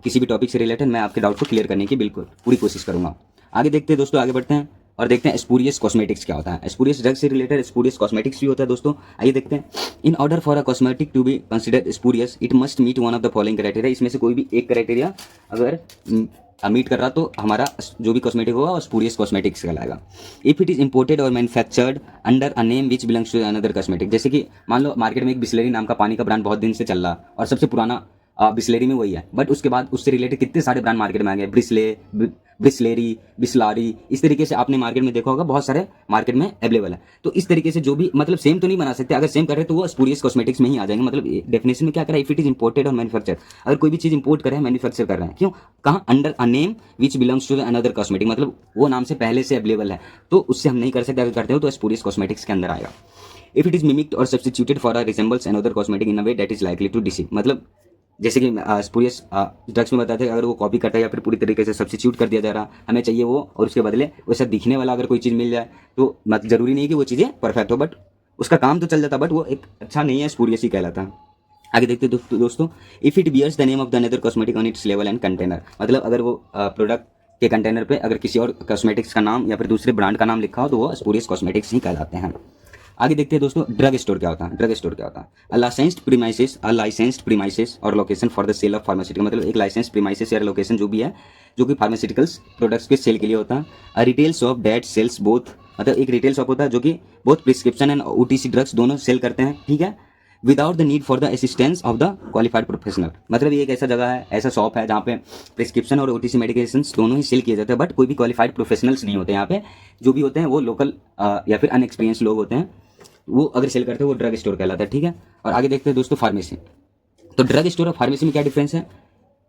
किसी भी टॉपिक से रिलेटेड। मैं आपके डाउट को क्लियर करने की बिल्कुल पूरी कोशिश करूंगा। आगे देखते हैं दोस्तों, आगे बढ़ते हैं और देखते हैं स्पूरियस कॉस्मेटिक्स क्या होता है। स्पूरियस ड्रग से रिलेटेड स्पूरियस कॉस्मेटिक्स भी होता है दोस्तों। आइए देखते हैं। In order for a cosmetic to be considered spurious it must meet one of the following criteria, इसमें से कोई भी एक क्राइटेरिया अगर मीट कर रहा तो हमारा जो भी कॉस्मेटिक होगा वो स्पूरियस कॉस्मेटिक्स कहलाएगा। इफ इट इज इंपोर्टेड और manufactured under a name which belongs to another cosmetic, जैसे कि मान लो मार्केट में एक बिस्लेरी नाम का पानी का ब्रांड बहुत दिन से चल रहा है और सबसे पुराना बिस्लेरी में वही है, बट उसके बाद उससे रिलेटेड कितने सारे ब्रांड मार्केट में आ गए, ब्रिस्लेरी, बिस्लारी, इस तरीके से आपने मार्केट में देखा होगा बहुत सारे मार्केट में अवेलेबल है। तो इस तरीके से जो भी मतलब सेम तो नहीं बना सकते, अगर सेम कर रहे तो वो स्पूरियस कॉस्मेटिक्स में ही आ जाएंगे। मतलब डेफिनेशन में क्या करा, इफ इट इज इंपोर्टेड और मैन्युफैक्चर, अगर कोई भी चीज़ इंपोर्ट कर रहे हैं मैन्युफैक्चर कर रहे हैं, क्यों कहाँ, under a name which belongs to another cosmetic, मतलब वो नाम से पहले से अवेलेबल है तो उससे हम नहीं कर सकते। अगर करते हो तो स्पूरियस कॉस्मेटिक्स के अंदर आएगा। इफ इट इज मिमिक्ड और substituted for a resembles another cosmetic in a way that is likely to deceive, मतलब जैसे कि स्पूरियस ड्रग्स में बताते हैं अगर वो कॉपी करता है या फिर पूरी तरीके से सब्स्टिट्यूट कर दिया जा रहा, हमें चाहिए वो और उसके बदले वैसा दिखने वाला अगर कोई चीज़ मिल जाए तो मतलब जरूरी नहीं कि वो चीज़ें परफेक्ट हो, बट उसका काम तो चल जाता, बट वो एक अच्छा नहीं है, स्पूरियस ही कहलाता है। आगे देखते हैं दोस्तों, if it bears the name of the another cosmetic on its लेवल एंड कंटेनर, मतलब अगर वो प्रोडक्ट के कंटेनर पे अगर किसी और कॉस्मेटिक्स का नाम या फिर दूसरे ब्रांड का नाम लिखा हो तो वो स्पूरियस कॉस्मेटिक्स ही कहलाते हैं। आगे देखते हैं दोस्तों, ड्रग स्टोर क्या होता है। ड्रग स्टोर क्या होता है, अ लाइसेंस्ड प्रीमाइसेस और location for the sale of pharmaceutical, मतलब एक लाइसेंस प्रीमाइसेस या लोकेशन जो भी है जो कि फार्मास्यूटिकल्स प्रोडक्ट्स के सेल के लिए होता है। A retail shop that sells both, मतलब एक रिटेल शॉप होता है जो कि both prescription and OTC drugs दोनों सेल करते हैं। ठीक है, without the need for the assistance of the qualified professional, मतलब ये एक ऐसा जगह है, ऐसा शॉप है जहाँ पे प्रिस्क्रिप्शन और ओटीसी मेडिकेशंस दोनों ही सेल किए जाते हैं, बट कोई भी क्वालिफाइड प्रोफेशनल्स नहीं होते यहाँ पे, जो भी होते हैं वो लोकल या फिर अनएक्सपीरियंस लोग होते हैं, वो अगर सेल करते हैं वो ड्रग स्टोर कहलाता है। ठीक है, और आगे देखते हैं दोस्तों फार्मेसी। तो ड्रग स्टोर और फार्मेसी में क्या डिफरेंस है,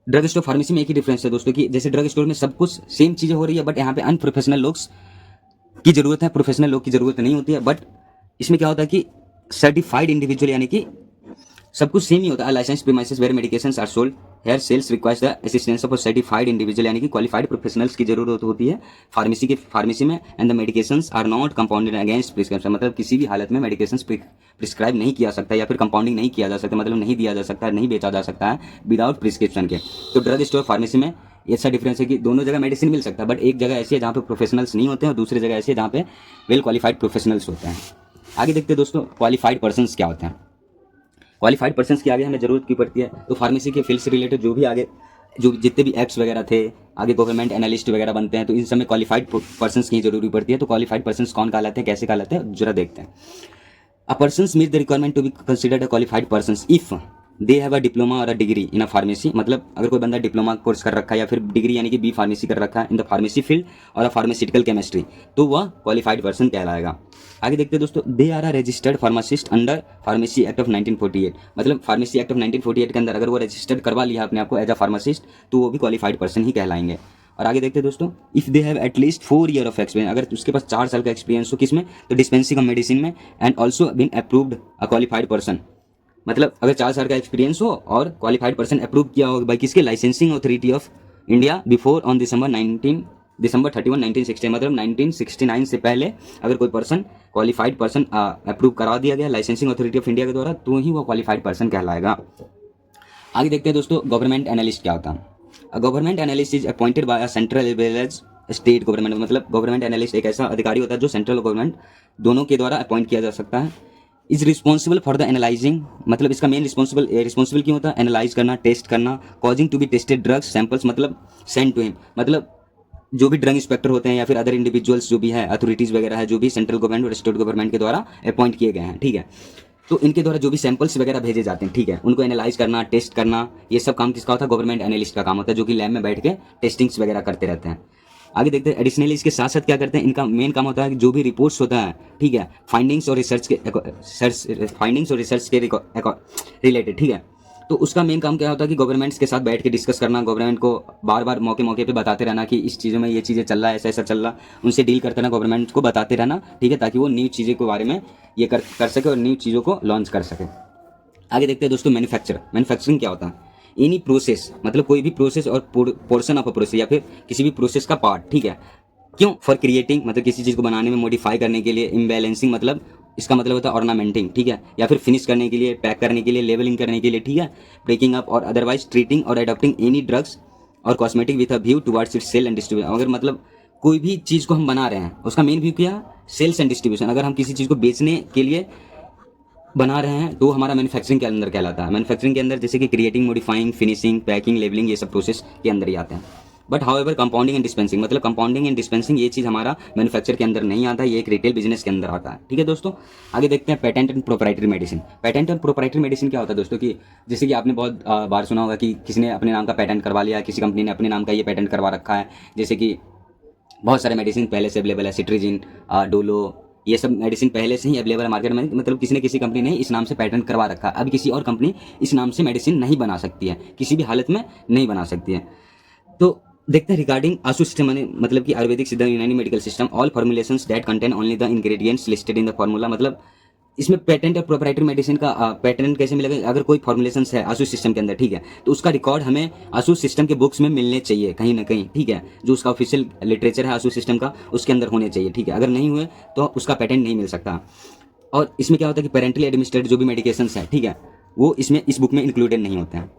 ड्रग स्टोर फार्मेसी में एक ही डिफरेंस है दोस्तों कि जैसे ड्रग स्टोर में सब कुछ सेम चीज़ें हो रही है, बट यहाँ पे अनप्रोफेशनल लोग की जरूरत है, प्रोफेशनल लोग की जरूरत नहीं होती है। बट इसमें क्या होता है कि सर्टिफाइड इंडिविजुअल यानी कि सब कुछ सेम ही होता है। Licence premises where medications are sold here sales requires the assistance of a certified individual, यानी कि क्वालिफाइड प्रोफेशनल्स की जरूरत होती है फार्मेसी में। And the medications are not compounded against prescription, मतलब किसी भी हालत में मेडिकेशंस प्रिस्क्राइब नहीं किया सकता या फिर कंपाउंडिंग नहीं किया जा सकता, मतलब नहीं दिया जा सकता है, नहीं बेचा जा सकता है विदाउट प्रिस्क्रिप्शन के। तो ड्रग स्टोर फार्मेसी में ऐसा डिफरेंस है कि दोनों जगह मेडिसिन मिल सकता है, बट एक जगह ऐसी है जहाँ पे प्रोफेशनल्स नहीं होते हैं और दूसरी जगह ऐसी है जहाँ पे वेल क्वालिफाइड प्रोफेशनल्स होते हैं। आगे देखते हैं दोस्तों क्वालिफाइड पर्सन्स क्या होते हैं। क्वालिफाइड पर्सन्स की आगे हमें जरूरत क्यों पड़ती है, तो फार्मेसी के फील्ड से रिलेटेड जो भी आगे जो जितने भी एक्ट्स वगैरह थे, आगे गवर्नमेंट एनालिस्ट वगैरह बनते हैं, तो इन सब में क्वालिफाइड पर्सन्स की जरूरी पड़ती है। तो क्वालिफाइड पर्सन्स कौन कहलाते हैं, कैसे कहलाते हैं, जरा देखते हैं। A persons meet the requirement to be considered a qualified persons if they have a diploma or a degree in a pharmacy, मतलब अगर कोई बंदा डिप्लोमा कोर्स कर रखा है या फिर डिग्री यानी कि बी फार्मेसी कर रखा है इन द फार्मेसी फील्ड और अ फार्मास्यूटिकल केमिस्ट्री, तो वह क्वालिफाइड पर्सन कहलाएगा। आगे देखते हैं दोस्तों, they are a registered pharmacist under pharmacy act of 1948, मतलब फार्मेसी एक्ट ऑफ 1948 के अंदर अगर वो रजिस्टर्ड करवा लिया अपने आप को एज अ फार्मासिस्ट तो वो भी क्वालिफाइड पर्सन ही कहलाएंगे। और आगे देखते हैं दोस्तों, if they have at least 4 year of experience, अगर उसके पास 4 साल का एक्सपीरियंस हो किसमें, तो डिस्पेंसिंग ऑफ मेडिसिन में, and also been approved a qualified person, मतलब अगर 4 साल का एक्सपीरियंस हो और क्वालिफाइड पर्सन अप्रूव किया हो बाई किसके, licensing authority of India before on December 19 दिसंबर 31 1960, मतलब 1969 से पहले अगर कोई पर्सन क्वालिफाइड पर्सन अप्रूव करा दिया गया लाइसेंसिंग अथॉरिटी ऑफ इंडिया के द्वारा, तो ही वो क्वालिफाइड पर्सन कहलाएगा। आगे देखते हैं दोस्तों गवर्नमेंट एनालिस्ट क्या होता है। Government analyst is appointed by a central as well as state government, मतलब गवर्नमेंट एनालिस्ट एक ऐसा अधिकारी होता है जो सेंट्रल गवर्नमेंट दोनों के द्वारा अपॉइंट किया जा सकता है। Is responsible for the analysing, मतलब इसका मेन रिस्पॉन्सिबल क्यों होता है, एनालाइज करना, टेस्ट करना, causing to be tested drugs samples, मतलब सेंड टू हिम, मतलब जो भी ड्रग इंस्पेक्टर होते हैं या फिर अदर इंडिविजुअल्स जो भी है अथॉरिटीज वगैरह है जो भी सेंट्रल गवर्नमेंट और स्टेट गवर्नमेंट के द्वारा अपॉइंट किए गए हैं, ठीक है, तो इनके द्वारा जो भी सैंपल्स वगैरह भेजे जाते हैं, ठीक है, उनको एनालाइज करना, टेस्ट करना, ये सब काम किसका होता है, गवर्नमेंट एनालिस्ट का काम होता है, जो कि लैब में बैठ के टेस्टिंग्स वगैरह करते रहते हैं। आगे देखते हैं एडिशनली इसके साथ साथ क्या करते हैं, इनका मेन काम होता है कि जो भी रिपोर्ट्स होता है, ठीक है, फाइंडिंग्स और रिसर्च के रिलेटेड, ठीक है, तो उसका मेन काम क्या होता है कि गवर्नमेंट्स के साथ बैठ के डिस्कस करना, गवर्नमेंट को बार बार मौके पे बताते रहना कि इस चीज़ों में ये चीज़ें चल रहा है, ऐसा ऐसा चल रहा, उनसे डील करते रहना, गवर्नमेंट को बताते रहना, ठीक है, ताकि वो न्यू चीज़ों के बारे में ये कर सके और न्यू चीज़ों को लॉन्च कर सके। आगे देखते हैं दोस्तों मैन्युफैक्चरिंग क्या होता है, एनी प्रोसेस, मतलब कोई भी प्रोसेस और पोर्शन ऑफ अ प्रोसेस या फिर किसी भी प्रोसेस का पार्ट, ठीक है, क्यों, फॉर क्रिएटिंग, मतलब किसी चीज़ को बनाने में, मॉडिफाई करने के लिए, इम्बैलेंसिंग, मतलब इसका मतलब होता है ऑर्नामेंटिंग, ठीक है, या फिर फिनिश करने के लिए, पैक करने के लिए, लेवलिंग करने के लिए, ठीक है, ब्रेकिंग अप और अदरवाइज ट्रीटिंग और अडॉप्टिंग एनी ड्रग्स और cosmetic with a view towards its sale and distribution. अगर मतलब कोई भी चीज़ को हम बना रहे हैं उसका मेन व्यू क्या है, सेल्स एंड डिस्ट्रीब्यूशन। अगर हम किसी चीज़ को बेचने के लिए बना रहे हैं तो हमारा मैन्युफैक्चरिंग के अंदर कहलाता है। मैन्युफैक्चरिंग के अंदर जैसे कि creating, modifying, finishing, packing, labelling, ये सब प्रोसेस के अंदर ही आते हैं। But however compounding and dispensing, मतलब कंपाउंडिंग एंड डिस्पेंसिंग ये चीज़ हमारा मैन्युफैक्चर के अंदर नहीं आता है, ये एक रिटेल बिजनेस के अंदर आता है, ठीक है दोस्तों। आगे देखते हैं patent and proprietary medicine. Patent and proprietary medicine क्या होता है दोस्तों, कि जैसे कि आपने बहुत बार सुना होगा कि किसी ने अपने नाम का पेटेंट करवा लिया, किसी कंपनी ने अपने नाम का ये पेटेंट करवा रखा है, जैसे कि बहुत सारे मेडिसिन पहले से अवेलेबल है, सिट्रीजिन, डोलो, ये सब मेडिसिन पहले से ही अवेलेबल है मार्केट में, मतलब किसी न किसी कंपनी ने इस नाम से पेटेंट करवा रखा है। अब किसी और कंपनी इस नाम से मेडिसिन नहीं बना सकती है, किसी भी हालत में नहीं बना सकती है। तो देखते हैं रिगार्डिंग आशु सिस्टम, मतलब कि आयुर्वेदिक सिद्ध यूनानी medical system, all formulations that contain only the ingredients listed in the formula, मतलब इसमें पेटेंट और प्रोप्राइटरी मेडिसिन का पेटेंट कैसे मिलेगा, अगर कोई फॉर्मुलेशंस है आशु सिस्टम के अंदर, ठीक है, तो उसका रिकॉर्ड हमें आशु सिस्टम के बुक्स में मिलने चाहिए कहीं ना कहीं, ठीक है, जो उसका ऑफिशियल लिटरेचर है आशु सिस्टम का उसके अंदर होने चाहिए, ठीक है, अगर नहीं हुए तो उसका पेटेंट नहीं मिल सकता। और इसमें क्या होता है कि पेरेंटली एडमिनिस्ट्रेटेड जो भी मेडिकेशंस है, ठीक है, वो इसमें इस बुक में इंक्लूडेड नहीं होते हैं।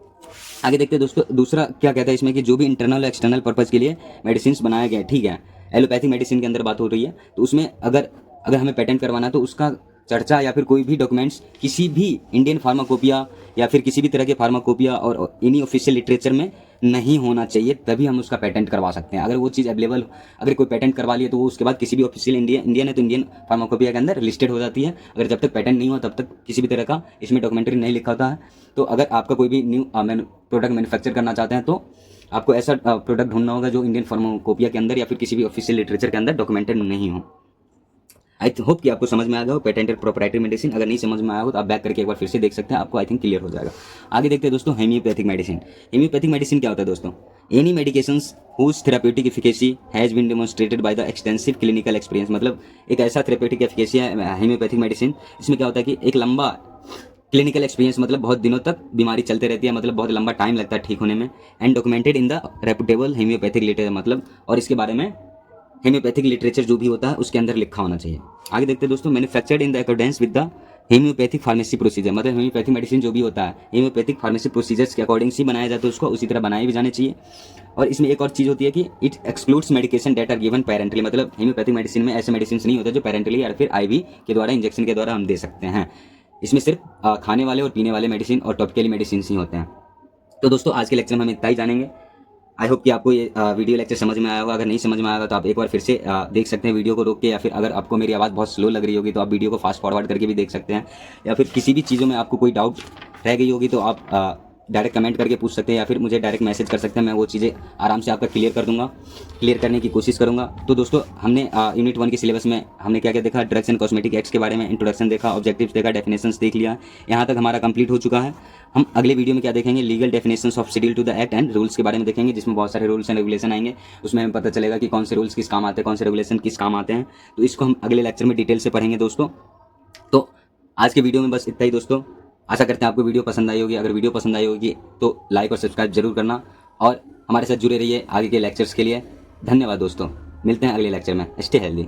आगे देखते हैं दोस्तों दूसरा क्या कहता है इसमें, कि जो भी इंटरनल और एक्सटर्नल पर्पज़ के लिए मेडिसिन बनाए गए, ठीक है, एलोपैथिक मेडिसिन के अंदर बात हो रही है, तो उसमें अगर हमें पेटेंट करवाना है तो उसका चर्चा या फिर कोई भी डॉक्यूमेंट्स किसी भी इंडियन फार्माकोपिया या फिर किसी भी तरह के फार्माकोपिया और एनी ऑफिशियल लिटरेचर में नहीं होना चाहिए, तभी हम उसका पेटेंट करवा सकते हैं। अगर वो चीज़ अवेलेबल, अगर कोई पेटेंट करवा लिए तो वो उसके बाद किसी भी ऑफिशियल इंडियन है तो इंडियन फार्माकोपिया के अंदर लिस्टेड हो जाती है। अगर जब तक पेटेंट नहीं हुआ तब तक किसी भी तरह का इसमें डॉक्यूमेंट्री नहीं लिखा होता है। तो अगर आपका कोई भी न्यू प्रोडक्ट मैन्युफैक्चर करना चाहते हैं तो आपको ऐसा प्रोडक्ट ढूंढना होगा जो इंडियन फार्माकोपिया के अंदर या फिर किसी भी ऑफिशियल लिटरेचर के अंदर डॉक्यूमेंटेड नहीं हो। आई होप कि आपको समझ में आ गया हो पेटेंट और प्रोप्राइटरी मेडिसिन। अगर नहीं समझ में आया हो तो आप बैक करके एक बार फिर से देख सकते हैं, आपको आई थिंक क्लियर हो जाएगा। आगे देखते हैं दोस्तों हेम्योपैथिक मेडिसिन। हेम्योपैथिक मेडिसिन क्या होता है दोस्तों, any medications whose therapeutic efficacy has been demonstrated by the extensive clinical experience, मतलब एक ऐसा थेराप्यूटिक एफिकेसी है हेम्योपैथिक मेडिसिन। इसमें क्या होता है कि एक लंबा क्लिनिकल एक्सपीरियंस, मतलब बहुत दिनों तक बीमारी चलते रहती है, मतलब बहुत लंबा टाइम लगता है ठीक होने में, and documented in the reputable homoeopathic literature, मतलब और इसके बारे में हेम्योपैथिक लिटरेचर जो भी होता है उसके अंदर लिखा होना चाहिए। आगे देखते हैं दोस्तों manufactured in the accordance with the homoeopathic pharmacy procedure, मतलब हेम्योपैथिक मेडिसिन जो भी होता है हेम्योपैथिक फार्मेसी प्रोसीजर्स के अकॉर्डिंग ही बनाया जाता है, उसको उसी तरह बनाए भी जाने चाहिए। और इसमें एक और चीज़ होती है कि it excludes medication that are given parenterally, मतलब हेम्योपैथिक मेडिसिन में ऐसे मेडिसिन नहीं होते जो पेरेंटली या फिर आईवी के द्वारा, इंजेक्शन के द्वारा हम दे सकते हैं। इसमें सिर्फ खाने वाले और पीने वाले मेडिसिन और टॉपिकली मेडिसिन ही होते हैं। तो दोस्तों आज के लेक्चर में हम इतना ही जानेंगे। आई होप कि आपको ये वीडियो लेक्चर समझ में आया होगा। अगर नहीं समझ में आएगा तो आप एक बार फिर से देख सकते हैं वीडियो को रोक के, या फिर अगर आपको मेरी आवाज़ बहुत स्लो लग रही होगी तो आप वीडियो को फास्ट फॉरवर्ड करके भी देख सकते हैं, या फिर किसी भी चीज़ों में आपको कोई डाउट रह गई होगी तो आप डायरेक्ट कमेंट करके पूछ सकते हैं, या फिर मुझे डायरेक्ट मैसेज कर सकते हैं। मैं वो चीज़ें आराम से आपका क्लियर करने की कोशिश करूँगा। तो दोस्तों हमने यूनिट 1 के सिलेबस में हमने क्या क्या देखा, ड्रग्स एंड कॉस्मेटिक एक्ट्स के बारे में इंट्रोडक्शन देखा, ऑब्जेक्टिव्स देखा, डेफिनेशंस देख लिया। यहाँ तक हमारा कंप्लीट हो चुका है। हम अगले वीडियो में क्या देखेंगे, legal definitions of schedule to the act and rules के बारे में देखेंगे, जिसमें बहुत सारे रूल्स एंड रेगुलेशन आएंगे। उसमें हमें पता चलेगा कि कौन से रूल्स किस काम आते हैं, कौन से रेगुलेशन किस काम आते हैं। तो इसको हम अगले लेक्चर में डिटेल से पढ़ेंगे दोस्तों। तो आज के वीडियो में बस इतना ही दोस्तों। आशा करते हैं आपको वीडियो पसंद आई होगी। अगर वीडियो पसंद आई होगी तो लाइक और सब्सक्राइब जरूर करना, और हमारे साथ जुड़े रहिए आगे के लेक्चर्स के लिए। धन्यवाद दोस्तों, मिलते हैं अगले लेक्चर में। Stay healthy.